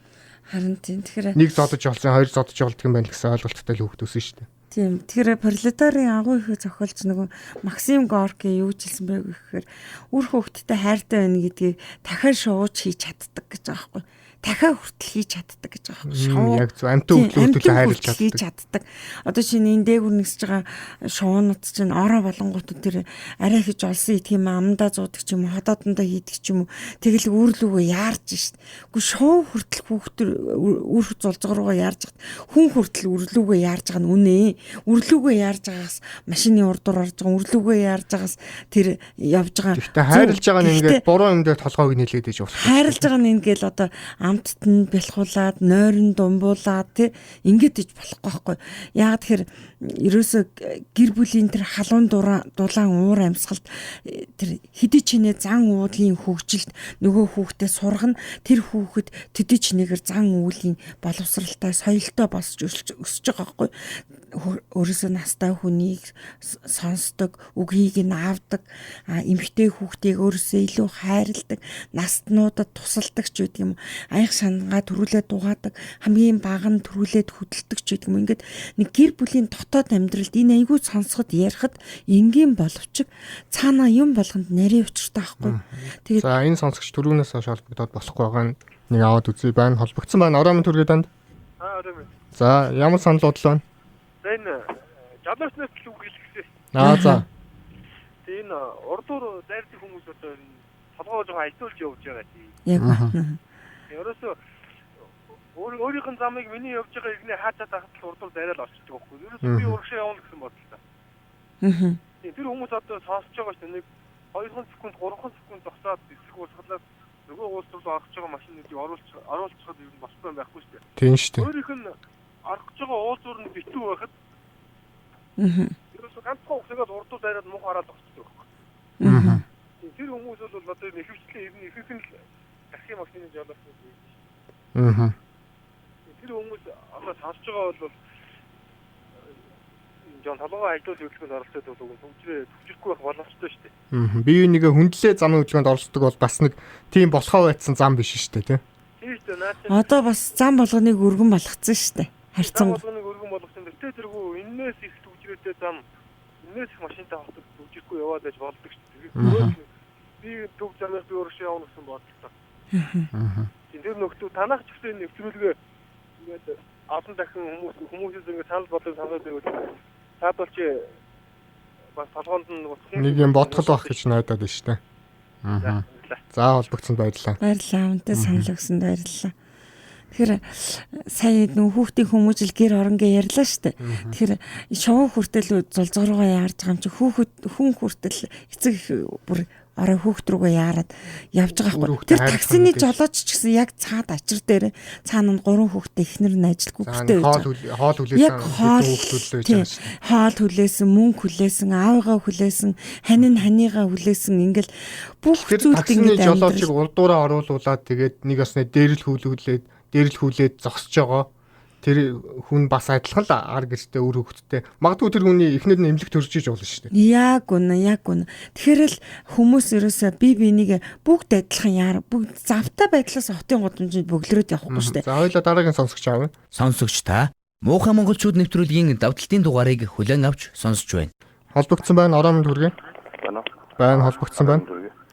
Харин тийм. Тэгэхээр Нэг зодож болсон, хоёр зодож болдго юм байна л гэсэн ойлголттой л хүүхд өссөн шүү дээ. тийм. Тэгэхээр пролетарын агуу ихийг зохиолч нөгөө Максим Горки юу ч хэлсэн бэ гэхээр үр хөвгттэй хайртай байна гэдгийг дахиад шууж хийж чаддаг гэж байгаа байхгүй. Дахиад хүртэл хийж чаддаг гэж байгаа байхгүй. Яг зөв амтан хөдлөлтөд хайрлаж хийж чаддаг. чаддаг. Одоо чинь энэ дээгүр нэгсэж байгаа шуунууд чинь ороо болонгууд тэр арай хийж олсон идэх юм амдаа зуудаг ч юм уу, ходоодондоо хийдэг ч юм уу. Тэгэл үүрлүүгөө яарч шít. Үгүй шуу хүртэл хүүхдэр үр зулцгар руугаа яарж хат хүн хүртэл үрлүүгөө яарж байгаа нь үнэ. Үрлүүгөө яарж байгаас машины урдуур орж байгаа, үрлүүгөө яарж байгаас тэр явж байгаа. Гэхдээ хайрлаж байгаа нь ингээд буруу юм дээр толгойг нийлээд иж болох. Хайрлаж байгаа нь ингээл одоо амттд нь бэлхуулаад, нойрон думбуулаад тий ингээд иж болохгүй байхгүй. Яг тэр ерөөсө гэр бүлийн тэр халуун дулаан уур амьсгалд тэр хэдий чинээ зан уулын хөгжилд нөгөө хүүхдээ сургана, тэр хүүхэд төдий чинээгээр зан уулийн боловсралтай, соёлтой босч өсөж байгаа байхгүй. Өөрөөсөө настай хүнийг сонсдог, үгийг нь аавдаг, эмэгтэй хүүхдийг өөрөөсөө илүү хайрладаг, настнуудад тусалдаг ч гэдэг юм. Аяг шангаа төрүүлээд дугаадаг, хамгийн бага нь төрүүлээд хөдөлдөг ч гэдэг юм. Ингээд нэг гэр бүлийн дотоод амьдралд энэ айгүй сонсоход ярихад энгийн боловч цаанаа юм болгонд нарийн учиртай байхгүй. Тэгээд за энэ сонсогч түрүүнээс хойш холбогдоод болохгүй байгаа нь нэг аваад үзье байна. Холбогдсон байна. Ороо минь түргээ данд. орой минь. За ямар санал бодлоо вэ? Энэ жалуучнаас л үг хэлчихсэн. За. Тэгээ энэ урдуур дайрдаг хүмүүс одоо энэ толгоо жоо альтуулж явж байгаа тийм. яг Ерөөсөө өөрийнх нь замыг миний явж байгаа игнээ хаачаад ахад л урдуур дайраад орчихдог байхгүй. Ерөөсөө би урагшаа явна гэсэн бодлоо. Тэр хүмүүс одоо сонсож байгаа шүү дээ. 2 секунд 3 секунд зогсоод эсрэг уусгалаад нөгөө уус руу орох байгаа машиныг оруулчихад юу болохгүй байхгүй шүү дээ. Тийм шүү дээ. Өөрийнх нь арах гэж байгаа уулзуур нь битүү байхад ерөөсөө ганцхан угсаагаад урдуур дайраад мух хараад орчихдог байхгүй. Тэр хүмүүс бол одоо нэхвчлээ ирнэ ихэнх нь такси машины жолооч юм. Тэр хүмүүс одоо сонсож байгаа бол жон толгой ажлын хөдөлгөөнд оролцоод бол төвчрөхгүй байх боломжтой шүү дээ. Бие бинийгээ хүндлээ замын хөдөлгөөнд оролцдог бол бас нэг тийм болохоо байсан зам биш шүү дээ, тийм. Тийм шүү дээ. одоо бас зам болгоныг өргөн болгоцсон шүү дээ. Зам Харьцан болгоныг өргөн болгосон дээ. Тэргүй энээс их төвчрөөтэй зам энээс их машинтай хатдаг төвчрөхгүй яваад байж болдог шүү дээ. Би төв замаас би өөрөөр явна гэсэн бодлоо. Тэр нөхдөө танах ч гэсэн нэвтрүүлгээ ингээд олон дахин хүмүүсээс ингээд санал бодлого санаад байвал таадвал чи бас толгоонд нь Нэг юм бодгол байх гэж найдаад байна шүү дээ. За холбогдсонд баярлалаа. баярлалаа. Үнтэй санал өгсөнд баярлалаа. Тэгэхээр сая нөх хүүхдийн хүмүүжил гэр оронгээ ярьлаа шүү дээ. Тэгэхээр шоу хүртэл зулзгаруугаа яарж байгаа юм чи хүн хүртэл эцэг бүр орой хүүхд рүүгээ яарад явж байгаа байхгүй. Тэр таксины жолооч ч гэсэн яг цаад ачир дээр цаана нь 3 хүүхдтэй ихнэр нь ажилгүй гэртээ байж байгаа. Хоол хүлээсэн хүүхдүүд байж байгаа шүү. Хоол хүлээсэн, мөнгө хүлээсэн, аавыгаа хүлээсэн, хань ханыгаа хүлээсэн ингээл бүх зүйлд таксины жолоочийг урдуураа оруулуулад тэгээд нэг осны дээрл хүүлээд зогсож байгаа. Тэр хүн бас адилхан л ар гэртээ үр хөвгттэй. Магадгүй тэр хүний эхнэр нь эмнэлэг төржиж болно шүү дээ. Яг үнэ. Тэгэхээр л хүмүүс ерөөсөө бие биенийг бүгд адилхан бүгд завтай байдлаас хотын гудамжинд бөглөрөөд явахгүй шүү дээ. За хоёлаа дараагийн сонсогч аав. Сонсогч та Муухай монголчууд нэвтрүүлгийн давталтын дугаарыг хүлээн авч сонсож байна. Холбогдсон байна. Ороо минь хүргэе. Байна холбогдсон байна.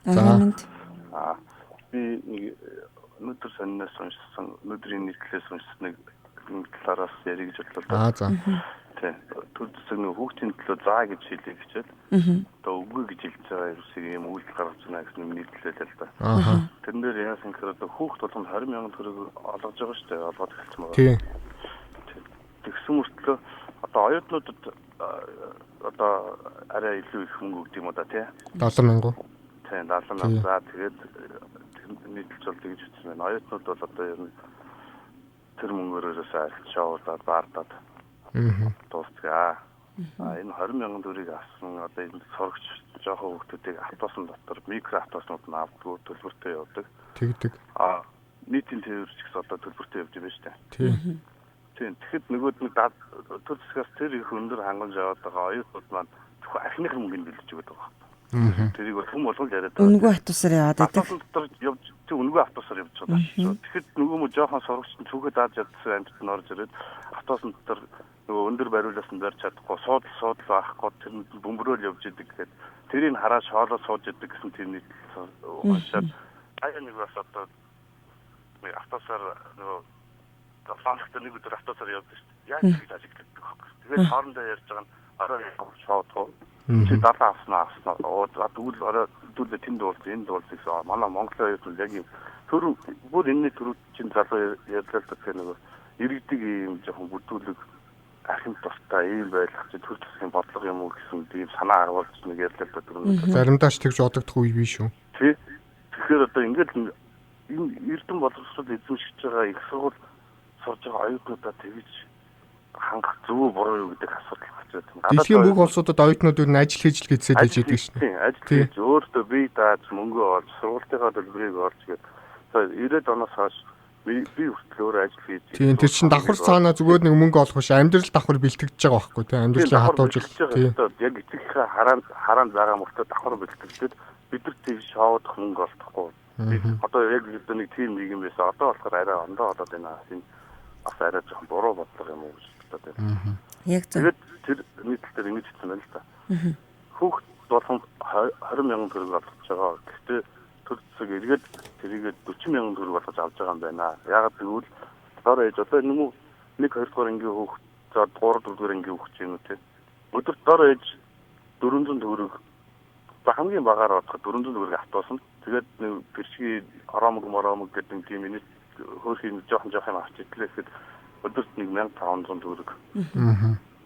За. Би нэг өнөөдөр сонноос уншсан, өнөөдрийн нийтлэлээс уншсан нэг талаараас ярих гэж бодлоо. За. Тэ. Төр зэсэг нэг хүүхдийн төлөө заа гэж хэлээ гэчээд. Одоо үгүй гэж хэлж байгаа юм үйлдэл гаргаж байна гэсэн нэг нийтлэлээ л да. Тэрэн дээр яасан гэхээр одоо хүүхд болгонд 20,000 төгрөг олгож байгаа шүү дээ. Олгоод эхэлсэн байна. Тийм. Тэгсэн мөртлөө одоо оюутнуудад одоо арай илүү их мөнгө өгдөг юм да тий. 70,000. Тийм 70,000. За тэгээд нийтлж болдог гэж хэлсэн байна. Оюутнууд бол одоо ер нь тэр мөнгөөрөөс айлчаалаад баардаад дуусгаа. Энэ 20,000 төгрөгийг авсан одоо энэ сурагч жоохон хүүхдүүдийг автобусын дотор микро автобуснууд нь авдаг, төлбөртэй явдаг. Тэгдэг. Нийтийн тээвэрч гэсэн одоо төлбөртэй явж байгаа шүү дээ. Тийм. Тэгэхэд нөгөөд нэг төр зэсгээс тэр их өндөр хангамж яваад байгаа оюутнууд маань зөвхөн ахныхын мөнгөнд бэлдэж өгöd байгаа. Тэрийг бол хүм болгож яриад байгаа. Үнэгүй автобусаар яваад байдаг. Автобус дотор явж тэг үнэгүй автобусаар явж байгаа шүү. Тэгэхэд нөгөө мө жоохон сурагч нь түүхэд дааж ядсан амжилт нь орж ирээд автобус дотор нөгөө өндөр бариулсан барьж чадахгүй суудл авахгүй тэр бөмбөрөөл явж идэг гэхэд тэрийг хараад шоолоо сууж идэг гэсэн тэрний уушаад аяа нэг бас одоо автобусаар нөгөө фланхт нэг өдөр автобусаар явдаг шүү. Яг ингэж ажигладаг байхгүй. Тэгээд хоорондоо ярьж байгаа нь араа шоодгоо чи дата авснаа дүүл орой дүүл тэнд дуулсан энэ дуулсан гэсэн манай Монголын оюутнууд яг юм төр бүр энэ төр чин залуу ярьдаг гэх нэг иргэдэг юм жоохон бүтүүлэг ахын тустай ийм байх чи төр төсгийн бодлого юм уу гэсэн тийм санаа харуулж нэг ярьдаг гэдэг. Заримдаа ч тэгж бодогдох үе биш үү? Тий. Тэгэхээр одоо ингээд энэ эрдэм боловсрол эзэмшиж байгаа их сургууль сурж байгаа оюутнуудаа тэгж хангах зөв буруу юу гэдэг асуудал гарч байна. Дэлхийн бүх улсуудад оюутнууд юу ажил хийж л гэцээд байж байдаг шүү дээ. Ажил хийж өөртөө бие дааж мөнгө олж сургалтынхаа төлбөрийг олж гээд 90-ад оноос хойш би хүртэл өөрөө ажил хийж. Тийм тэр чин давхар цаанаа зүгээр нэг мөнгө олох биш амьдрал давхар бэлтгэж байгаа байхгүй тийм амьдралыг хатуужил. Тийм яг эцэгхээ хараанд байгаа мөртөө давхар бэлтгэжтэй бид нар тийм шоудах мөнгө олдохгүй. Одоо яг нэг тийм нэг юм байсан. Одоо болохоор арай ондоо болоод байна. Энэ бас арай жоохон буруу бодлого юм уу гэж боддог байна. Яг зөв. Тэгээд тэр нийтлэлээр ингэж хэлсэн байна л да. Хүүхд болгон 20 мянган төгрөг олгож байгаа. Гэхдээ төр зэсэг эргээд тэрийгээ 40 мянган төгрөг болгож авч байгаа юм байна. Яагаад гэвэл доор ээж одоо нэг 2 дугаар ангийн хүүхд за 3 дугаар ангийн хүүхд юм уу те. Өдөрт доор ээж 400 төгрөг хамгийн багаар бодоход 400 төгрөг автуулсан. Тэгээд нэг бэршгийн ороомог гэдэг нэг тийм минут хөрхийн жоохон юм авч итлээ гэхэд өдөрт 1500 төгрөг.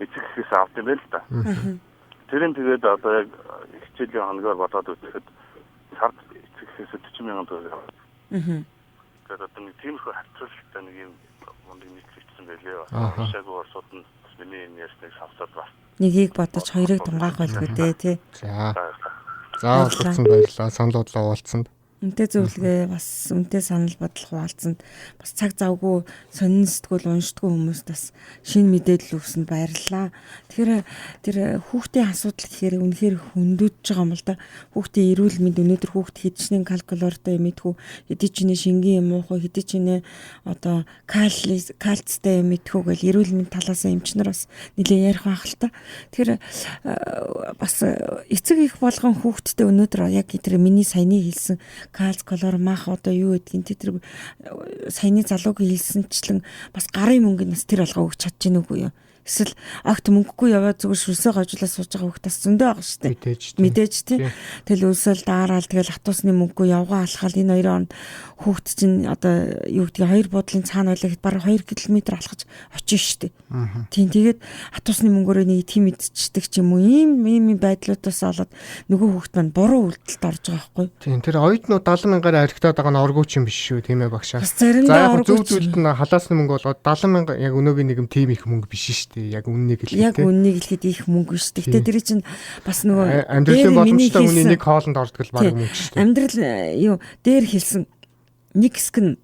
Эцэгхээс авт юм байл та. Тэрэн тэгээд одоо яг хичээлийн хоногоор бодоод үзэхэд сард эцэгхээс 40 мянган төгрөг. Тэгээд одоо нэг тиймэрхүү харьцуулалттай нэг юм мундаг нийтлэгдсэн байлээ. Шагуу орсууд нь миний энэ ярьсныг сонсоод бас нэгийг бодож хоёрыг тунгаах байлгүй дээ тий. За уулзсан баярлалаа. Санал бодлоо уулзсанд. Үнтэй зөвлөгөө бас үнтэй санал бодлого хуваалцсанд бас цаг завгүй сонин сэтгүүл уншдаггүй хүмүүст бас шинэ мэдээлэл өгсөнд баярлалаа. Тэгэхээр тэр хүүхдийн асуудал гэхээр үнэхээр хөндөж байгаа юм л да. Хүүхдийн эрүүл мэнд өнөөдөр хүүхд хэдчнээ калкулортой мэдхүү, хэдий ч нэ шингийн юм уу, хэдий ч нэ одоо кальцтай мэдхүү гэл эрүүл мэнд талаас эмчнэр бас нэлээ ярих байх л та. Тэгэхээр бас эцэг их болгон хүүхдтэй өнөөдөр яг тэр миний саяны хэлсэн кальц, колор, мах одоо юу гэдгийг тэр саяны залуугийн хэлсэнчлэн бас гарын мөнгө нас тэр алгаа өгч чадж гин үгүй юу? Эсвэл огт мөнгөгүй яваад зүгээр шүлсээ гожлоо сууж байгаа хүүхдээс зөндөө байгаа шүү дээ. Мэдээж тий. Тэгэл үсэл даараал тэгэл автобусны мөнгөгүй явгаа алхаал энэ 2 онд хүүхд чинь одоо юу гэдгийг 2 буудлын цаана байлаа бараг 2 км алхаж очиж шүү дээ. Тийм тэгээд автобусны мөнгөөрөө нэг тийм мэдчихдэг ч юм уу ийм байдлуудаас олоод нөгөө хүүхд маань буруу үйлдэлд орж байгаа байхгүй. Тийм тэр оюутнууд 70 мянгаар архитаад байгаа нь оргууч юм биш шүү тийм ээ багшаа. Заримдаа зөв зүйлд нь халаасны мөнгө болгоод 70 мянга яг өнөөгийн нэг юм тийм их мөнгө биш шүү дээ. Яг үннийг хэлэхэд яг үннийг хэлэхэд их мөнгө шүү дээ. Гэтэ тэр чинь бас нөгөө амьдралын боломжтой хүний нэг хоолнд ордог л баг мөнгө шүү дээ. Амьдрал юу дээр хэлсэн нэг хэсэг нь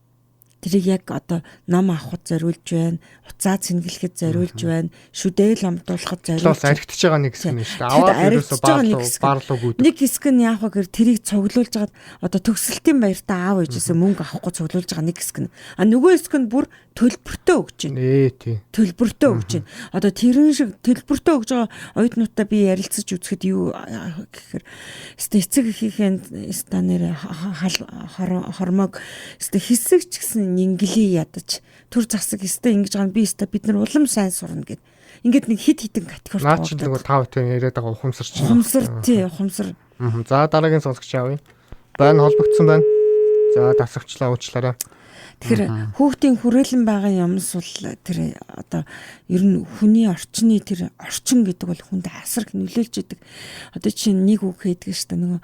тэрийг яг одоо ном авахд зориулж байна, уцаа цэнгэлэхэд зориулж байна, шүдээл амтуулахад зориулж байна. Архитэж байгаа нэг хэсэг нь шүү дээ. Аваад ерөөсө баарлуугүй. Нэг хэсэг нь яг гэр тэрийг цуглуулж хагаад одоо төгсөлтийн баяртаа аав ээжээсээ мөнгө авахгүй цуглуулж байгаа нэг хэсэг нь. А нөгөө хэсэг нь бүр төлбөртөө өгч байна. Тий. Төлбөртөө өгч байна. Одоо тэрэн шиг төлбөртөө өгж байгаа оюутнуудаа би ярилцаж үзэхэд юу гэхээр эцэг эхийн станаар хормог хэсэг ч гэсэн инглий ядаж төр засаг өстой ингэж байгаа би өстой бид нар улам сайн сурна гэд. Ингээд нэг хит хитэн категорид наа чи нэг 5 тань яриад байгаа ухамсар чинь. Ухамсар. За дараагийн сонсогч авъя. Байна холбогдсон байна. За тасагчлаа уучлаарай. Тэгэхээр хүүхдийн хүрээлэн байгаа юмс бол тэр одоо ер нь хүний орчны тэр орчин гэдэг бол хүнд асар их нөлөөлж идэг. Одоо чинь нэг үг хийдэг шүү дээ. Нөгөө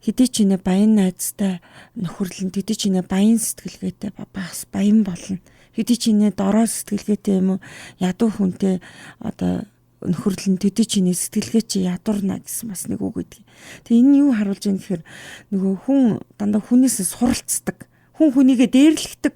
хэдий ч нэ баян найзтай нөхөрлөн хэдий ч нэ баян сэтгэлгээтэй бас баян болно. Хэдий ч нэ дорой сэтгэлгээтэй юм уу ядуу хүнтэй одоо нөхөрлөн төдий чиний сэтгэлгээ чи ядуурна гэсэн бас нэг үг гэдэг. Тэгээ энэ юу харуулж байгаа гэхээр нөгөө хүн дандаа хүнээсээ суралцдаг. Хүн хүнийгээ дээрлэхдэг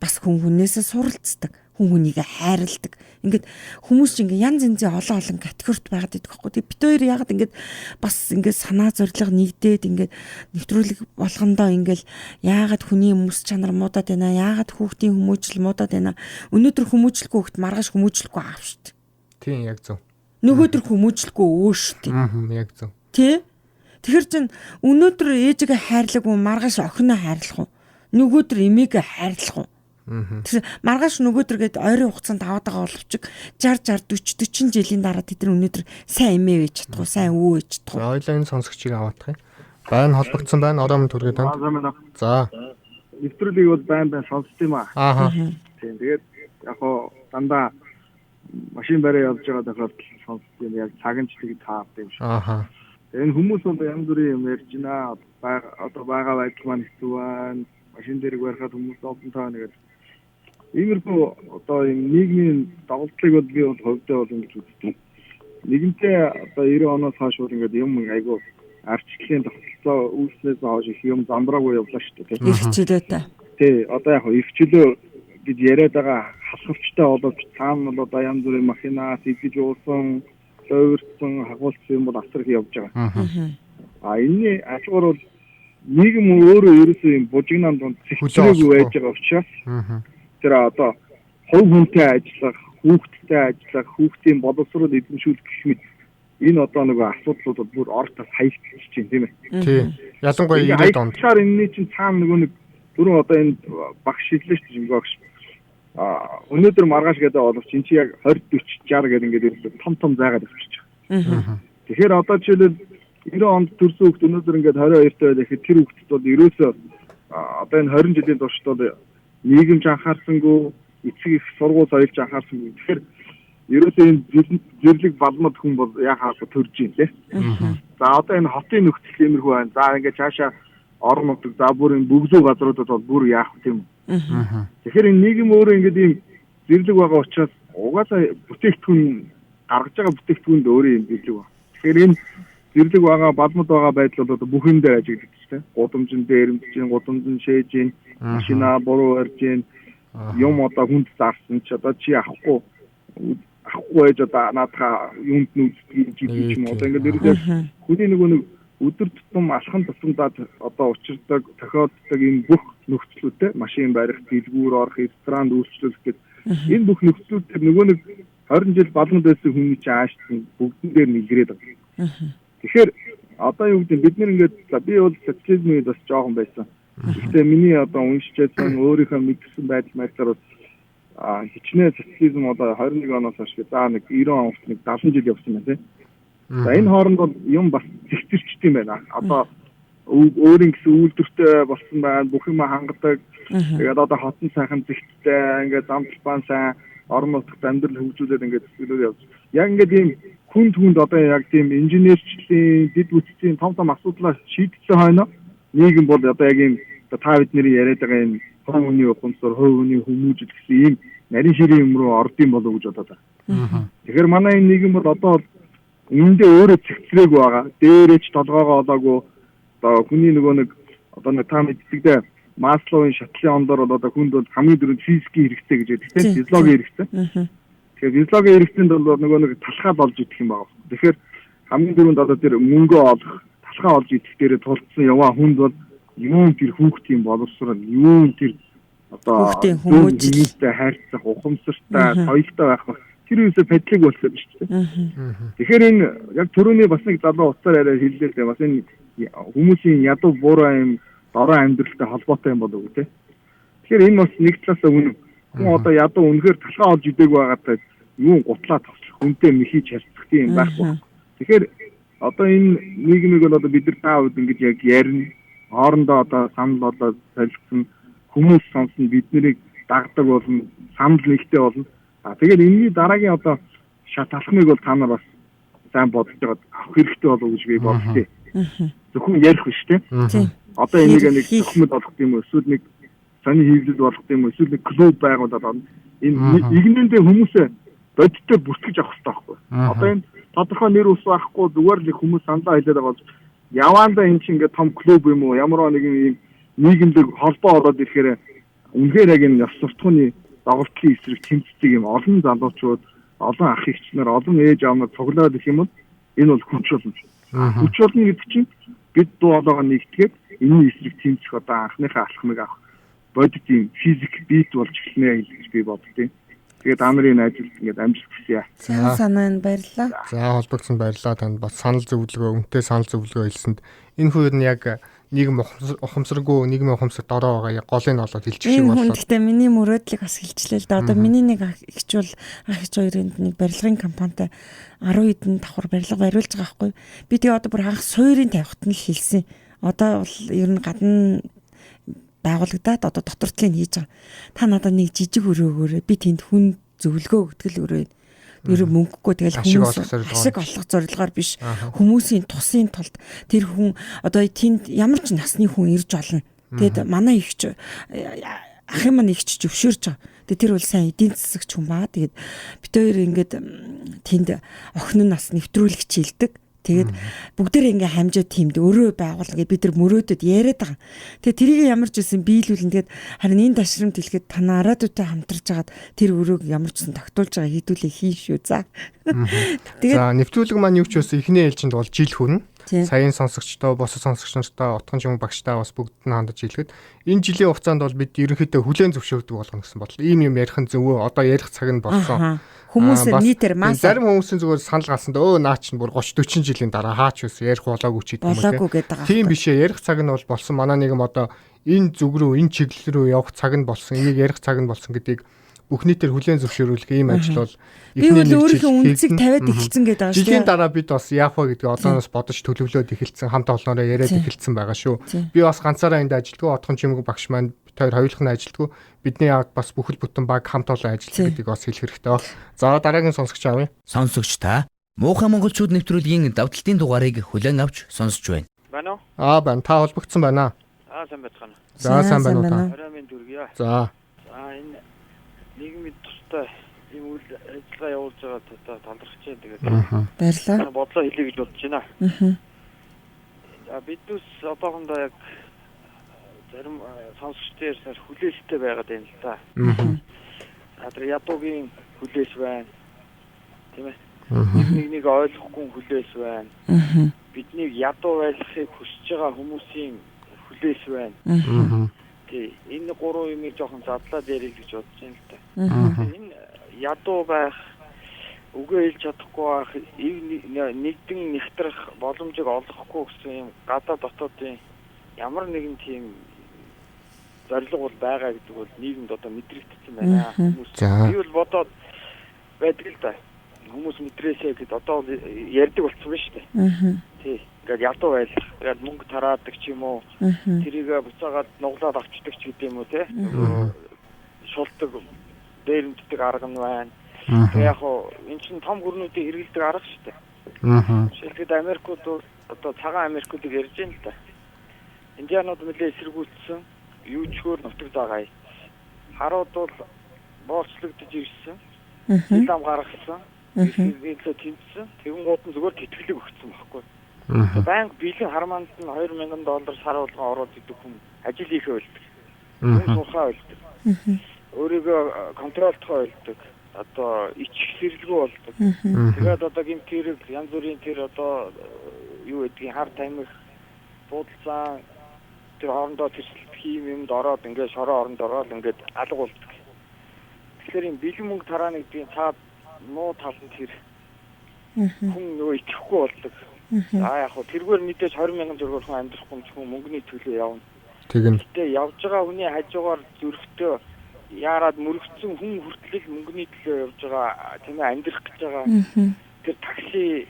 бас хүн хүнээсээ суралцдаг. хүнийг хайрладаг. Ингээд хүмүүс ч ингээд янз янзын олон категорид байгаад идэх байхгүй. Тэгээ бид хоёр ягаад ингээд бас ингээд санаа зориг нэгдээд ингээд нэвтрүүлэг болгондоо ингээд яагаад хүний хүмүүс чанар муудаад байна, яагаад хүүхдийн хүмүүжил муудаад байна. Өнөөдөр хүмүүжлэхгүй хүүхд маргааш хүмүүжлэхгүй аав шүү дээ. Тийм яг зөв. Нөгөөдөр хүмүүжлэхгүй өө шүү дээ. Яг зөв. Тэ? Тэгэхэр чин өнөөдөр ээжигээ хайрлах уу, маргааш охиноо хайрлах уу? Нөгөөдөр эмээгээ хайрлах уу? Тэр маргааш нөгөөдөр гээд ойрын хугацаанд аваад байгаа боловч 60 40 жилийн дараа тэд нар өнөөдөр сайн эмээ байж чадах уу, сайн өвөө байж чадах уу? Ойлоо энэ сонсогчийг аваадах юм. Байн холбогдсон байна. Ороо минь түргээ танд. За. Нэвтрүүлгийг бол байн сонсд юм аа. Ааха. Тийм. Тэгээд яг хоо дандаа машин бараа явж байгаа тохиолдолд сонсд юм. Яг цаганч тийг таард юм шиг. Ааха. Энэ хүмүүс бол янз бүрийн юм ярьж байна. Одоо байгаа байдал маань хэцүү байна. Машин дээрээ барихад хүмүүс олон таа нэгээд иймэрхүү одоо юм нийгмийн давалтлыг бол би бол хувьдаа бол ингэж үздэг. Нэгэнтээ одоо 90 оноос хойш бол ингээд юм айгу арчлалын тогтолцоо үүснээс хойш их юм замбраагүй явлаа шүү дээ. Ирчилээтэй. Тий, одоо яг ирчилөө гэж яриад байгаа хасгавчтай болоод цаана бол одоо янз бүрийн машинаас идэж уусан, өөрсөн хагуулсан юм бол асар их явж байгаа. Энэний ашгаар бол нийгэм өөрөө ерөөсөө юм бужигнаан донд зэхцрээгүй байж байгаа учраас тэр одоо хувь хүнтэй ажиллах, хүүхдтэй ажиллах, хүүхдийн боловсрол эзэмшүүлэх гэх мэт энэ одоо нэг асуудлууд бүр ортос хаягдчихж байна тийм ээ. Тийм. Ялангуяа 90 донд. Тэгэхээр энэний чинь цаана нэг түрүү одоо энэ багш шидлээ шүү дээ багш. Өнөөдөр маргааш гэдэг боловч энэ чи яг 20 40 60 гэдэг ингээд том зайгаад авчиж байгаа. Тэгэхээр одоо жишээлбэл 90 онд төрсөн хүүхд өнөөдөр ингээд 22 таа байхад тэр хүүхдэд бол ерөөсөө одоо энэ 20 жилийн турш бол нийгэмж анхаарсангүй, эцэг их сургууль соёлж анхаарсангүй. Тэгэхээр ерөөсөө энэ зэрлэг балмад хүн бол яхаа төрж юм лээ. За одоо энэ хотын нөхцөл иймэрхүү байна. За ингээд цаашаа орон нутаг за бүр энэ бөгзөө газруудад бол бүр яах вэ юм. Тэгэхээр энэ нийгэм өөрөө ингээд ийм зэрлэг байгаа учраас угаасаа бүтээгдэхүүн гаргаж байгаа бүтээгдэхүүнд өөрөө юм зэрлэг байна. Тэгэхээр энэ зэрлэг байгаа балмад байгаа байдал бол одоо бүх юм дээр ажиглагдаж байна. Гудамжин дээрэмж, гудамжин шээж, машина буруу барьж, юм одоо хүнд зарсан ч одоо чи авахгүй байж одоо наадхаа юунд нүцгий юм одоо ингээд ерөөсөө хүний нэг өдөр тутам алхан тусамдаа одоо учирдаг тохиолддог энэ бүх нөхцлүүдтэй машин барих, дэлгүүр орох, ресторанд үйлчлүүлэх гэдэг энэ бүх нөхцлүүдээр нөгөө нэг 20 жил балмад байсан хүний чинь ааштай бүгдэн дээр нэгрээд байгаа. Тэгэхээр одоо юу гэдэг бид нэр ингээд би бол социализмын бас жоохон байсан. Гэхдээ миний одоо уншижсэн өөрийнхөө мэдсэн байдал маягаар бол хичнээн социализм одоо 21 оноос хойш за нэг 90 онд нэг 70 жил явсан байна тийм. За энэ хооронд бол юм бас зэгцэрчт юм байна. Одоо өөрийн гэсэн үйлдвэртэй болсон байна, бүх юм хангадаг. Тэгээд одоо хотын сайхан зэгцтэй ингээд зам талбай сайн орон нутагт амьдрал хөгжүүлээд ингээд төсөөлөд явж. Яг ингээд ийм хүнд одоо яг тийм инженерчлэлийн дэд бүтцийн том асуудлаа шийдсэн хойно нийгэм бол одоо яг ийм та бидний яриад байгаа энэ хувийн ухамсар, хувийн хүмүүжил гэсэн ийм нарийн ширийн юм руу ордсон болов уу гэж бодоод байна. Тэгэхээр манай энэ нийгэм бол одоо үүндээ өөрөө цэгцрээг байгаа. Дээрээч толгоогоо олоогүй одоо хүний нөгөө нэг одоо нэг та мэддэгдээ Масловын шатлын ондор бол одоо хүнд бол хамгийн дөрөв физикийн хэрэгцээ гэж байдаг тийм физиологийн хэрэгцээ. Тэгэхээр физиологийн хэрэгцээнд бол нөгөө нэг талхаа болж идэх юм байна. Тэгэхээр хамгийн дөрөнд одоо тэр мөнгө олох, талхаа олж идэх дээрээ тулцсан яваа хүнд бол юун тэр хүүхдийн боловсрол, юун тэр одоо хүмүүжлтэй хайрцах, ухамсартай, соёлтой байх тэр үсэ падлиг болсон биш үү? Тэгэхээр энэ яг түрүүний бас нэг залуу утсаар яриад хэллээ дээ. Бас энэ хүмүүсийн ядуу буурай юм дорой амьдралтай холбоотой юм болов уу те. Тэгэхээр энэ бас нэг талаасаа үнэн. Хүн одоо ядуу үнэхээр талхаа олж идэг байгаатай юун гутлаа тослох, хүнтэй мэхий харьцах юм байхгүй. Тэгэхээр одоо энэ нийгмийг бол одоо бид нар таавд ингэж яг ярина. Хоорондоо одоо санал болоод солилцсон хүмүүс сонсон биднийг дагдаг болно, санал нэгтэй болно. Тэгээд энэний дараагийн одоо шат алхмыг бол та нар бас сайн бодож байгаа авах хэрэгтэй болов уу гэж би бодлоо. Зөвхөн ярих биш те. Одоо энийг нэг зөвхөн болгох юм уу? Эсвэл нэг сони хийгдэл болгох юм уу? Эсвэл нэг клуб байгуулад энэ игнэндээ хүмүүсээ бодиттой бүртгэж авах хэрэгтэй байхгүй. Одоо энэ тодорхой нэр ус байхгүй зүгээр л хүмүүс саналаа хэлээд байгаа бол яваандаа энэ чинь ингээд том клуб юм уу? Ямар нэгэн ийм нийгэмлэг холбоо ороод ирэхээр үнэхээр яг энэ ёс суртахууны доголдлын эсрэг тэмцдэг юм олон залуучууд, олон ах эгч нар, олон ээж аав нар цуглаад ирэх юм бол энэ бол хүч болно. Хүч болно гэдэг чинь бид дуу хоолойгоо нэгтгээд энэ эсрэг тэмцэх одоо анхныхаа алхмыг авах бодит юм физик бит болж эхэлнэ гэж би боддیں۔ Тэгээд амрын ажилд ингээд амжилт хүсье. За санаанд баярлалаа. За холбогдсон баярлалаа танд бас санал зөвлөгөө, үнэтэй санал зөвлөгөө хэлсэнд энэ үед нь яг нийгэм ухамсаргүй, нийгмийн ухамсарт ороо байгаа голыг нь олоод хэлчих шиг боллоо. Гэхдээ миний мөрөөдлийг бас хэлчлээ л да. Одоо миний нэг ах эгч бол ах эгч хоёрын нэг барилгын компанитай 10 хэдэн давхар барилга бариулж байгаа байхгүй. Би тэгээ одоо бүр анх суурийн тавихт нь л хэлсэн. Одоо бол ер нь гадна байгуулагдаад одоо доктортлыг хийж байгаа. Та надад нэг жижиг өрөөгөөрэй. Би тэнд хүн зөвлөгөө өгтгөл өрөө. Тэр мөнгөгүй тэгэл хүмүүс ашиг олох зорилгоор биш. Хүмүүсийн тусын тулд тэр хүн одоо тэнд ямар ч насны хүн ирж олно. Тэгэд манай ихч ахын маань ихч зөвшөөрч байгаа. Тэр бол сайн эдийн засагч хүн баа. Тэгээд бид хоёр ингээд тэнд охин нас нэвтрүүлэгч хилдэг. Тэгээд бүгдээрээ ингээ хамжаад тиймд өрөө байгуулга бид нар мөрөөдөд яриад байгаа. Тэгээд тэрийг ямар ч үсэн биелүүлэн тэгээд харин энэ ташрамд хэлэхэд танаа радиотой хамтарч хагаад тэр өрөөг ямар ч үсэн тогтуулж байгаа хийдүүлээ хийн шүү. За. За нэвтрүүлэг маань юу ч үсэн эхний ээлжинд бол жил хүрнэ. Саяын сонсогчдоо, босоо сонсогч нартаа, отхон жимг багштай бас бүгд нь хандаж хэлгээд энэ жилийн хугацаанд бол бид ерөнхийдөө хүлээн зөвшөөрдөг болгоно гэсэн бодлоо. Ийм юм ярих нь зөвөө. Одоо ярих цаг нь болсон. Хүмүүс нийтээр мас зарим хүмүүсийн зүгээр санал гарсан дөө наа чинь бүр 30 40 жилийн дараа хаач үс ярих болоогүй ч гэдэг юм уу. Тийм биш ээ. Ярих цаг нь бол болсон. Манай нэгэн одоо энэ зүг рүү, энэ чиглэл рүү явах цаг нь болсон. Энийг ярих цаг нь болсон гэдгийг бүх нийтээр хүлээн зөвшөөрүүлэх ийм ажил бол эхний нэг өөрийнхөө үнцийг тавиад эхэлсэн гэдэг байгаа шүү. Жилийн дараа бид бас яах вэ гэдгийг одооноос бодож төлөвлөөд эхэлсэн, хамт олноороо яриад эхэлсэн байгаа шүү. Би бас ганцаараа энд ажилдгүй, отхон чимэг багш маань тэр хоёулах нь ажилдгүй. Бидний яг бас бүхэл бүтэн баг хамт олон ажиллах гэдгийг бас хэлэх хэрэгтэй байна. За дараагийн сонсогч авъя. Сонсогч та Муухай монголчууд нэвтрүүлгийн давталтын дугаарыг хүлээн авч сонсож байна. Байна уу? Байна. Та холбогдсон байна. Сайн байцгаана. За сайн байна уу та? Оройн дүргийа. За. Энэ нийгмийн тустай ийм үйл ажиллагаа явуулж байгаа талархаж байна. Тэгээд баярлалаа. Бодлоо хэлье гэж бодож байна. Биднес одоохондоо яг зарим сонсогчдын хүлээлттэй байгаад байна л да. Тэр ядуугийн хүлээж байна. Тийм ээ. Нэг ойлгохгүй хүлээж байна. Бидний ядуу байхыг хүсэж байгаа хүмүүсийн хүлээж байна. Тий, энэ гурван юмыг жоохон задлаад ярих гэж бодож байна л да. Энэ ядуу байх, үгээ хэлж чадахгүй байх, нэгдэн нэгтрэх боломжийг олгохгүй гэсэн юм гадаа дотоодын ямар нэгэн тийм зорилго бол байгаа гэдэг бол нийгэмд одоо мэдрэгдсэн байна. Хүмүүс би бол бодоод байдаг л да. Хүмүүс мэдрээсээ гэд одоо ярьдаг болсон байна шүү дээ. Тий. Ингээд ядуу байх, ингээд мөнгө тараадаг ч юм уу. Тэрийг буцаагаад нуглаад авчдаг ч гэдэм үү те. Шултдаг, дээрэмддэг арга нь байна. Тэгээ яг хоо эн чинь том гүрнүүдийг хэрэгэлдэг арга шүү дээ. Жишээлбэл Америкууд одоо цагаан Америкуудыг ярьж байна л да. Индианууд нэлээ эсэргүүцсэн, юучгөр нутагд байгаа. Харууд бол боорчлогдож ирсэн. Лам гаргасан. Нийтлээ тэмцсэн. Тэгэн гууд нь зүгээр тэтгэлэг өгсөн байхгүй. Банк бэлэн хармаанд нь $2000 сар болгон оруулж идэг хүн ажил хийхээ болдог. Хүн сухаа болдог. Өөрийгөө контролтгоо болдог. Одоо ичих сэрэлгүй болдог. Тэгээд одоо гэмтэрэг янз бүрийн тэр одоо юу гэдгийг хар тамхи буудалцаа тэр хоорондоо тэрсэлт юмд ороод ингээд шороо оронд ороод ингээд алга болдог. Тэгэхээр юм бэлэн мөнгө тарааны гэдгийг цаад нуу талд тэр хүн нөгөө итгэхгүй болдог. Яг хөө тэргээр мэдээж $20,000 хүн амьдрахгүй ч хүн мөнгөний төлөө явна. Тэгтээ явж байгаа хүний хажуугаар зөрөгтэй яарад мөрөгцсөн хүн хүртэл мөнгөний төлөө явж байгаа тийм ээ амьдрах гэж байгаа. Тэр такси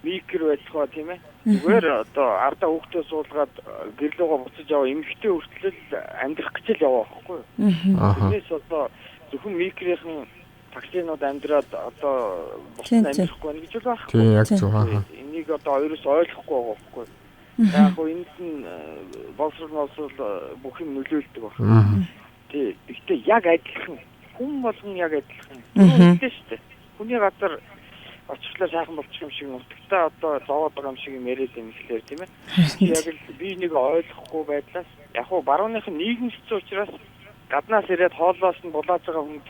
микро байлгаа тийм ээ. Зүгээр одоо ардаа хүүхдээ суулгаад гэрлөөгөө буцаж яваа эмэгтэй хүртэл амьдрах гэж л яваа байхгүй юу? Тэрнээс одоо зөвхөн микрохийн таксинууд амьдраад одоо бусад амьдрахгүй байна гэж байна. Тийм яг зөв. Энийг одоо хоёроос ойлгохгүй байгаа байхгүй юу? Яг гоо энд нь боловсрол бүх юм нөлөөлдөг байна. Тий. Гэхдээ яг адилхан хүн болгон яг адилхан. Үнэтэй шүү дээ. Хүний газар очихлаа сайхан болчих юм шиг нутагтаа одоо зовоод байгаа юм шиг юм яриад юм хэлээр тийм ээ. Яг л би нэг ойлгохгүй байдлаас яг хуу барууных нь нийгэмссэн учраас гаднаас ирээд хоолоос нь булааж байгаа хүнд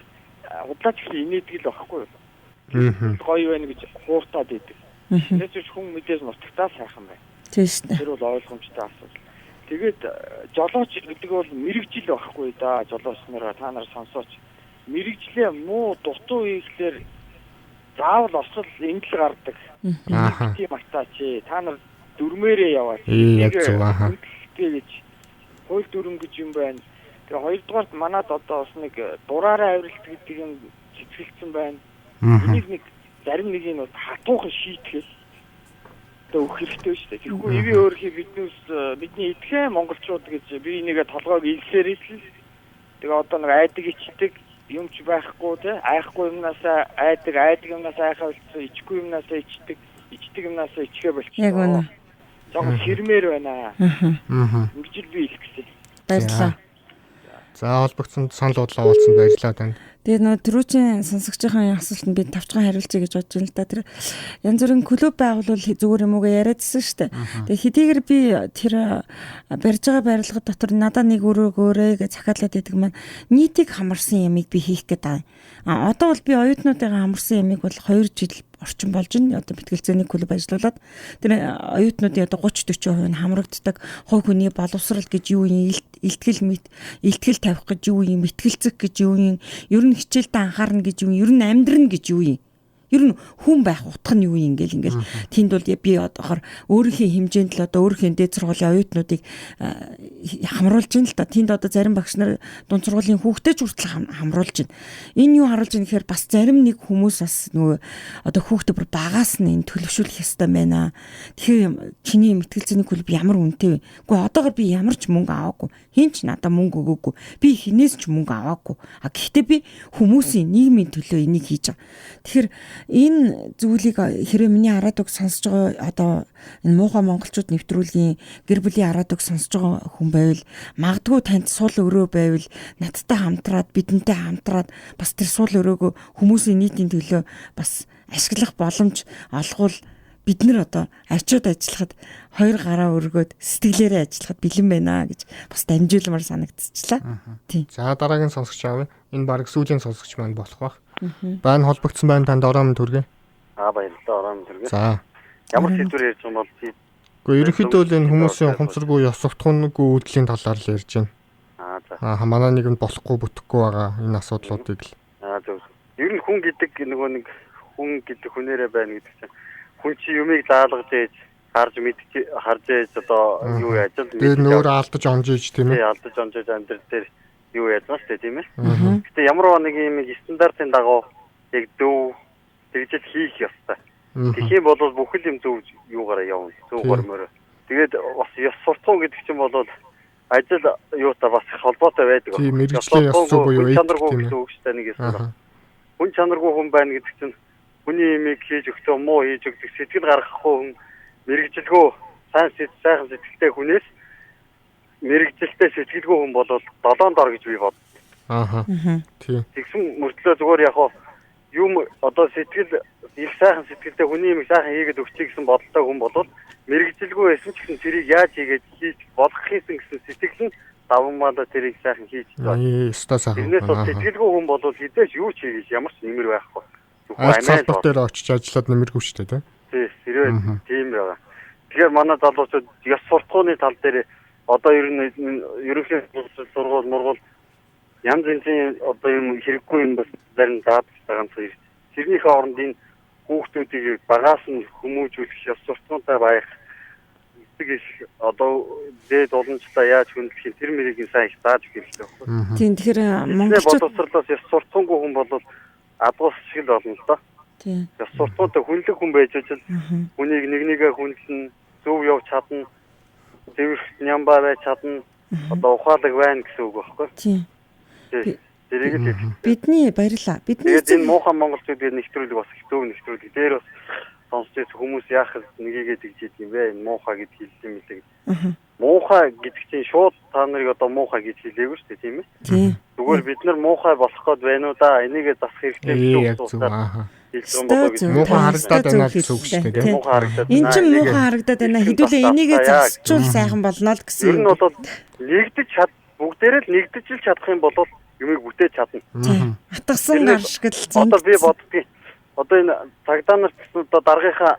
худлаач их инээдэг л байхгүй юу? Гоё байна гэж хууртаад идэг. Тэрээс хүн мэдээж нутагтаа сайхан байна. Тийм шүү дээ. Тэр бол ойлгомжтой асуудал. Тэгээд жолооч гэдэг бол мэрэгжил байхгүй да. Жолооч нараа та нар сонсооч. Мэрэгжлээ муу дутуу хийхлээр заавал осол энд л гардаг. Тийм атаач. Та нар дүрмээрээ яваач. Яг зөв аа. Гэж хууль дүрм гэж юм байна. Тэгээ хоёрдугаарт манад одоо бас нэг дураараа авиралт гэдэг юм зэтгэлцсэн байна. Энийг нэг зарим нэг нь хатуухан шийтгэл одоо өгөх хэрэгтэй шүү дээ. Тэгэхгүй эвийн өөрхий бидний эдгээр монголчууд гэж би нэгэ толгойг илсээр хэлсэн. Тэгээ одоо нэг айдаг ичдэг юмч байхгүй те айхгүй юмнасаа айдаг юмнасаа айхаа болчихсон, ичгүй юмнасаа ичдэг юмнасаа ичгээ болчихсон. Яг үнэ. Жог хэрмээр байна. Ингэж л би хэлэх гэсэн. Баярлалаа. За холбогдсон санал бодлоо уулзсан баярлалаа танд. Тэгээд нөө түрүүчийн сонсогчийн асуултанд би тавчхан хариулъя гэж бодож байна л да. Тэр янз бүрийн клуб байгуулвал зүгээр юм уугаа яриадсэн шүү дээ. Тэгээд хэдийгээр би тэр барьж байгаа барилга дотор надад нэг өрөөгөөрэй гэж захиалаад идэг маань нийтийг хамарсан ямыг би хийх гэдэг. Одоо бол би оюутнуудыгаа хамарсан ямыг бол 2 жил орчин болж байна. Одоо мэтгэлцээний клуб ажиллуулад тэр оюутнуудын одоо 30-40% нь хамрагддаг. Хувь хүний боловсрал гэж юу юм, илтгэл тавих гэж юу юм, мэтгэлцэх гэж юу юм, ер нь хичээлдээ анхаарна гэж юу юм, ер нь амьдрна гэж юу юм. Ер нь хүн байх утга нь юу юм ингээл тэнд бол би одоохоор өөрийнхөө хэмжээнд л одоо өөрийнхөө дээд сургуулийн оюутнуудыг хамруулж байна л да. Тэнд одоо зарим багш нар дунд сургуулийн хүүхдэд хүртэл хамруулж байна. Энэ юу харуулж байна гэхээр бас зарим нэг хүмүүс бас нөгөө одоо хүүхдэд бүр багаас нь энэ төлөвшүүлэх ёстой байна. Тэгэхээр чиний мэтгэлцээний клуб ямар үнэтэй вэ? Гэхдээ одоогоор би ямар ч мөнгө аваагүй. Хин ч надад мөнгө өгөөгүй. Би хинээс ч мөнгө аваагүй. Гэхдээ би хүмүүсийн нийгмийн төлөө энийг хийж байгаа. Тэгэхээр энэ зүйлийг хэрэг миний араад үг сонсож байгаа одоо энэ муухай монголчууд нэвтрүүлгийн гэр бүлийн араад үг сонсож байгаа хүн байвал магадгүй танд суул өрөө байвал надтай хамтраад бидэнтэй хамтраад бас тэр суул өрөөгөө хүмүүсийн нийтийн төлөө бас ашиглах боломж олгвол бид нар одоо арчууд ажиллахад 2 гараа өргөөд сэтгэлээрээ ажиллахад бэлэн байна гэж бас дамжуулмаар санагдчихлаа. Тийм. За дараагийн сонсогч аав. Энэ баг сүүлийн сонсогч маань болох бах. Байн холбогдсон байна танд орон төргий. Баярлалаа орон төргий. За. Ямар сэдвэр ярьж байгаа бол тийм. Гэхдээ ерөнхийдөө л энэ хүмүүсийн ухамсаргүй ёс суртахуунгүй үйлдэлийн талаар л ярьж байна. За. Манай нэг нь болохгүй бүтэхгүй байгаа энэ асуудлуудыг л. Зөв. Ер нь хүн гэдэг нөгөө нэг хүн гэдэг хүнээрээ байна гэдэг чинь хүн чи юмыг заалгаж ээж харж ээж одоо юу яаж л тэр нөр алдаж онжиж тийм ээ. Алдаж онжиж амьдрал дээр юу яаж байгаа шүү дээ тийм ээ. Гэтэ ямар нэг юм стандартын дагуу яг зөв тэгжэл хийх ёстой. Тэгэх юм бол бүхэл юм зөв юугаараа явна. Зөв гормоор. Тэгээд бас ёс суртахуун гэдэг чинь бол ажил юутай бас холбоотой байдаг. Тийм мэрэгжлийн ёс зүй буюу чанаргүй гэсэн үг шүү дээ нэг юм. Хүн чанаргүй хүн байна гэдэг чинь хүний имийг хийж өгтөө муу хийж өгдөг сэтгэл гаргахгүй хүн мэрэгжилгүй сайхан сэтгэлтэй хүнээс мэрэгжилтэй сэтгэлгүй хүн бол 7 дор гэж би бод. Тийм. Тэгсэн мөртлөө зүгээр яг юм одоо сэтгэл их сайхан сэтгэлтэй хүний имийг сайхан хийгээд өгчих гэсэн бодолтой хүн бол мэрэгжилгүй байсан ч гэсэн тэрийг яаж хийгээд хийж болох хийсэн гэсэн сэтгэл нь давмаада тэрийг сайхан хийж байгаа. Өстой сайхан. Тэрнээс сэтгэлгүй хүн бол хідээс юу ч хийж ямар ч нэмэр байхгүй. Салбар дээр очиж ажиллаад нэмэргүй шүү дээ тийм. Тийм байгаа. Тэгэхээр манай залуучууд ёс суртахууны тал дээр одоо ер нь ерөнхий сургууль янз янзын одоо юм хэрэггүй юм бас зарим даадж байгаа юм шиг. Тэрнийхээ оронд энэ хүүхдүүдийг багаас нь хүмүүжүүлэх ёс суртахуунтай байх их одоо дээд уламжлалаа яаж хөндлөх тэр мэрийг сайн их зааж өгөх хэрэгтэй байна. Тийм тэгэхээр монголчууд боловсрлоос ёс суртахуунгүй хүн бол адуус шиг л болно л доо. Тийм. Ёс суртахуунтай хүнлэг хүн байж ажил хүнийг нэгнийгээ хүндлэн зөв явж чадна. Тэрх нямбаа байж чадна. Одоо ухаалаг байна гэсэн үг байхгүй. Тийм. Тэрийг л бидний баярлаа. Бидний энэ муухай монголчуудыг нэвтрүүлэг бас их зөв нэвтрүүлэг. Дээр бас сонсч хүмүүс яах нэгийгээ тэгж идэв юм бэ? Энэ муухай гэж хэлсэн юм лээ. Муухай гэдэг чинь шууд та нарыг одоо муухай гэж хэлээгүй шүү дээ, тийм ээ? Тийм. Зүгээр бид нар муухай болох гээд байна уу да? Энийгээ засах хэрэгтэй гэж байна. Муухай харагдаад байна гэсэн үг шүү дээ. Муухай харагдаад. Энд чинь муухай харагдаад байна. Хэдүүлээ энийгээ засчвал сайхан болно л гэсэн. Ер нь бол нэгдэж бүгдээрээ л нэгдэж л чадах юм бол юмыг бүтээж чадна. Тийм. Атгсан гаршгал Одоо би боддгийг. Одоо энэ цагдаа нарт одоо даргынхаа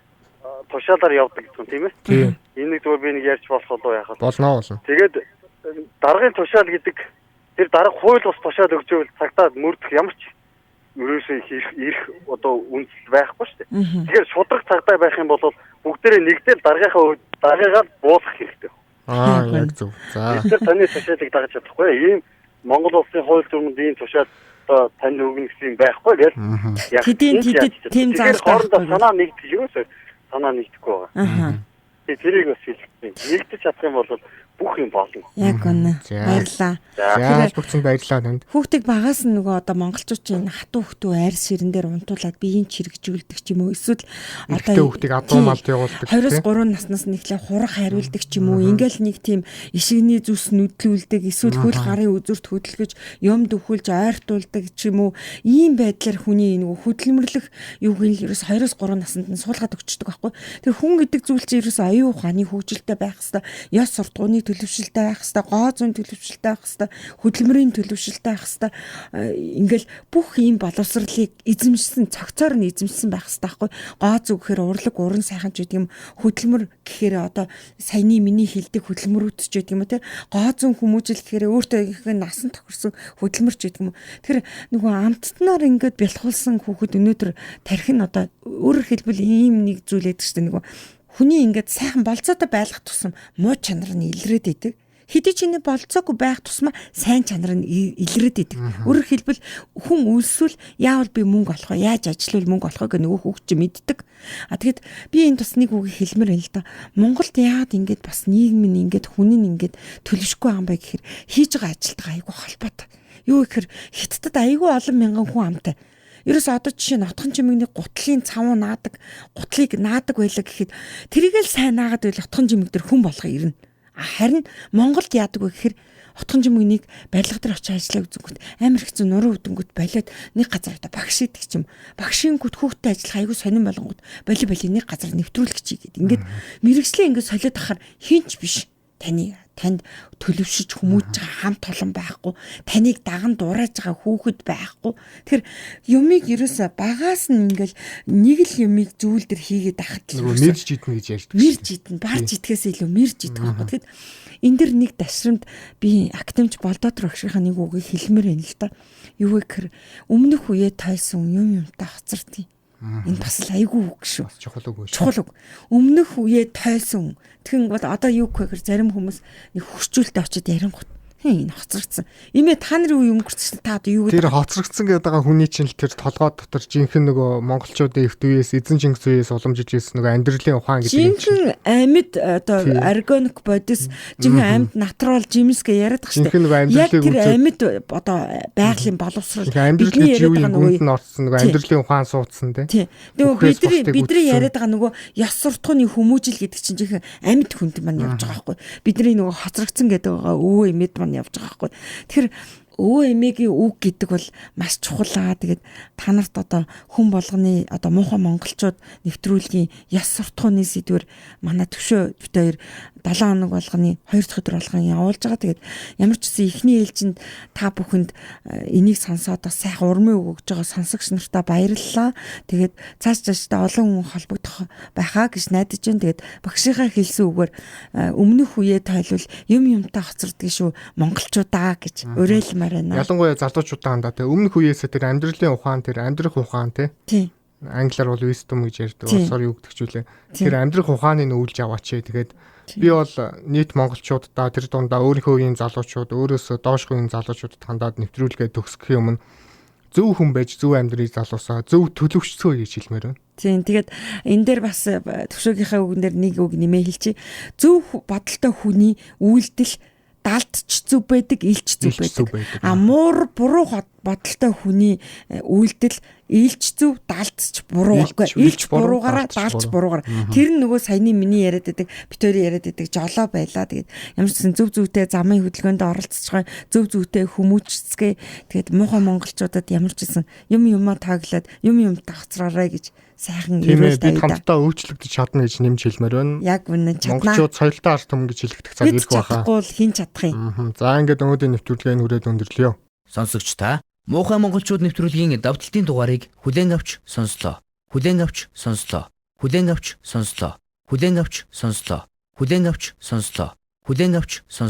тушаалаар явдаг гэсэн тийм ээ. Тийм. Энийг зүгээр би нэг ярьж болох болов яах вэ? Болно. Тэгээд даргын тушаал гэдэг тэр дарга хууль бус тушаал өгчөөл цагдаа мөрдөх ямар ч ерөөсөө ирэх одоо үндэс байхгүй шүү дээ. Тэгэхээр шудраг цагдаа байх юм бол бүгдээрээ нэгдэл даргыгаа буулгах хэрэгтэй. Яг зөв. За. Тэр таны тушаалыг дагаж чадахгүй. Ийм Монгол улсын хууль зүйн ийм тушаал одоо тань өгнө гэсэн юм байхгүй гэж. Тэдийн тийм заалтай санаа нэгдэх ерөөсөө санаа нэгдэхгүй байгаа. Тэрийг бас хэлсэн. Нэгдэж чадах юм бол бүх юм болно. Яг үнэ. Баярлаа. За бүгцэн баярлаа танд. Хүүхдийг багаас нь нөгөө одоо монголчуудын хатуу хөвтөө арь сэрэн дээр унтуулад биеийн чирэгжүүлдэг ч юм уу эсвэл одоо хүүхдийг адуу малд явуулдаг. 23 наснаас нэхлээ хурах хариулдаг ч юм уу. Ингээл нэг тийм ишигний зүс нүдлүүлдэг эсвэл хөл гарын үзүрт хөдөлгөж юм дөхүүлж ойртуулдаг ч юм уу. Ийм байдлаар хүний нөгөө хөдөлмөрлөх юуг нь ерөөс 23 наснд нь суулгаад өгчдөг байхгүй. Тэр хүн гэдэг зүйл чинь ерөөс аюу ухааны хөгжилтэй байх хэвээр ёс суртахууны төлөвшөлтэй байх хэвээр гоо зүйн төлөвшөлтэй байх хэвээр хөдөлмөрийн төлөвшөлтэй байх хэвээр ингээл бүх ийм боловсролыг эзэмшсэн цогцоор нь эзэмшсэн байх хэвээр байхгүй. Гоо зүй гэхээр урлаг уран сайхан ч гэдэг юм, хөдөлмөр гэхээр одоо саяны миний хэлдэг хөдөлмөрүүд ч гэдэг юм уу те. Гоо зүйн хүмүүжил гэхээр өөртөө их насан тохирсон хөдөлмөр ч гэдэг юм уу. Тэгэхээр нөгөө амттнаар ингээд бэлхуулсан хүүхэд өнөөдөр тархин одоо өөрөөр хэлбэл ийм нэг зүйл байдаг шүү дээ. Нөгөө хүний ингээд сайхан болцоотой байх тусам муу чанар нь илрээд идэг. Хэдий ч энэ болцоогүй байх тусмаа сайн чанар нь илрээд идэг. Өөрөөр хэлбэл хүн үлсвэл яавал би мөнгө олох вэ? Яаж ажиллавал мөнгө олох вэ гэх нөгөө хүүхд ч мэддэг. Тэгэхэд би энэ бас нэг үгийг хэлмээр байна л да. Монголд яагаад ингээд бас нийгэм нь ингээд хүн нь ингээд төлөвшгүй юм бэ гэхээр хийж байгаа ажилтгаа айгүй холбоотой. Юу гэхээр Хятадд айгүй олон мянган хүн амтай. Ерөөс одоо жишээ нь отхон чимэгний гутлын цавуу наадаг, гутлыг наадаг байлаа гэхэд тэрийгэл сайн наагаад байл отхон чимэг дээр хүн болгоо ирнэ. Харин Монголд яадаг вэ гэхээр отхон чимэгнийг барилга дээр очиж ажиллаа үзэнгүүт амар хэцүү нуруу өдөнгүүт болоод нэг газар одоо багш идэх юм. Багшийн гүт хүүхдтэй ажиллах аягүй сонирн болгонгууд боли нэг газар нэвтрүүлэх чий гэдэг. Ингээд мэрэгчлээ ингээд солиод ахаар хинч биш. Танд төлөвшөж хүмүүж байгаа хамт олон байхгүй, таныг даган дурааж байгаа хүүхэд байхгүй. Тэгэхээр юмыг ерөөсө багаас нь ингээл нэг л юмыг зүйл дээр хийгээд ахад л мэрж идэнэ гэж ярьдаг. Мэрж идэнэ, барж идэхээс илүү мэрж идэх байхгүй. Тэгэхээр энэ дэр нэг ташрамд би академич Болдотор багшийнхаа нэг үгийг хэлмээр байна л да. Юу гэхээр өмнөх үеэ тайсан юмтай хоцордیں۔ Энэ бас л айгүй үг шүү. Чухал үг. Өмнөх үеэ тойсон. Тэгэн бол одоо юу гэхээр зарим хүмүүс нэг хөшчүүлтэй очиод ярингууд энэ хоцрогдсон. Имээ та нарын үе өнгөрсөн та одоо юу гэдэг. Тэр хоцрогдсон гэдэг байгаа хүний чинь л тэр толгой дотор жинхэнэ нөгөө монголчуудын эрт үеэс эзэн Чингис үеэс уламжиж ирсэн нөгөө амьдралын ухаан гэдэг юм чинь. Жинхэнэ амьд одоо органик бодис, жинхэнэ амьд натурал жимс гэж яриад байгаа шүү дээ. Яг тэр амьд одоо байгалийн боловсрол бидний яриад байгаа нөгөө орсон нөгөө амьдралын ухаан суудсан тий. Нөгөө бидний яриад байгаа нөгөө ёс суртахууны хүмүүжил гэдэг чинь жинхэнэ амьд хүнд маань явж байгаа байхгүй. Бидний нөгөө хоцрогдсон гэдэг байгаа өвөө эмэд явж байгаа байхгүй. Тэгэхээр өвөө эмээгийн үг гэдэг бол маш чухал. Тэгээд та нарт одоо хүн болгоны одоо муухай монголчууд нэвтрүүлгийн яс суртахууны сэдвэр манай төвшөө битээр 7 хоног болгоны 2 дахь өдөр болгон явуулж байгаа. Тэгээд ямар ч гэсэн эхний ээлжинд та бүхэнд энийг сонсоод бас сайхан урмын үг өгж байгаа сонсогч нартаа баярлалаа. Тэгээд цаашдаа олон хүн холбогдох байхаа гэж найдаж байна. Тэгээд багшийнхаа хэлсэн үгээр өмнөх үеэ тойлвол юмтай хоцордгийг шүү монголчуудаа гэж уриалмаар байна. Ялангуяа залуучуудаа хандаа те өмнөх үеэс тэр амьдралын ухаан тэр амьдрах ухаан те. Тийм. Англиар бол wisdom гэж ярьдаг. Сори юу гэдэгчүүлээ. Тэр амьдрах ухааныг нүүлж аваач. Тэгээд би бол нийт монголчуудаа тэр дундаа өөрийнхөө үеийн залуучууд өөрөөсөө доошгүй үеийн залуучуудад хандаад нэвтрүүлгээ төгсгөх юм нь зөв хүн байж зөв амьдрыг залуусаа зөв төлөвшцөө гэж хэлмээр байна. Тийм. Тэгээд энэ дээр бас төвшөөгийнхаа үгэн дээр нэг үг нэмээ хэлчихье. Зөв бодолтой хүний үйлдэл даалтч зүв байдаг, илч зүв байдаг. Муур буруу бодолтой хүний үйлдэл илч зүв, даалтч буруу. Илч буруугаараа, даалтч буруугаар. Тэр нь нөгөө саяны миний яриад байдаг, битүүрийн яриад байдаг жолоо байлаа. Тэгээд ямар ч гэсэн зөв зөвтэй замын хөдөлгөөнд оролцож зөв зөвтэй хүмүүжцгээ. Тэгээд муухай монголчуудад ямар ч гэсэн юмаа тааглаад юм тагцраарай гэж сайхан ирүүл бид хамтдаа өөрчлөгдөж чадна гэж нэмж хэлмээр байна. Яг үнэн чадна. Монголчууд соёлтой ард түмэн гэж хэлэгдэх цаг ирэх байхаа. Хин чадах юм. За ингээд өнөөдрийн нэвтрүүлгээ нүрээд өндөрлөё. Сонсогч та Муухай монголчууд нэвтрүүлгийн давталтын дугаарыг хүлээн авч сонслоо. Хүлээн авч сонслоо. Хүлээн авч сонслоо. Хүлээн авч сонслоо. Хүлээн авч сонслоо. Хүлээн авч сонслоо.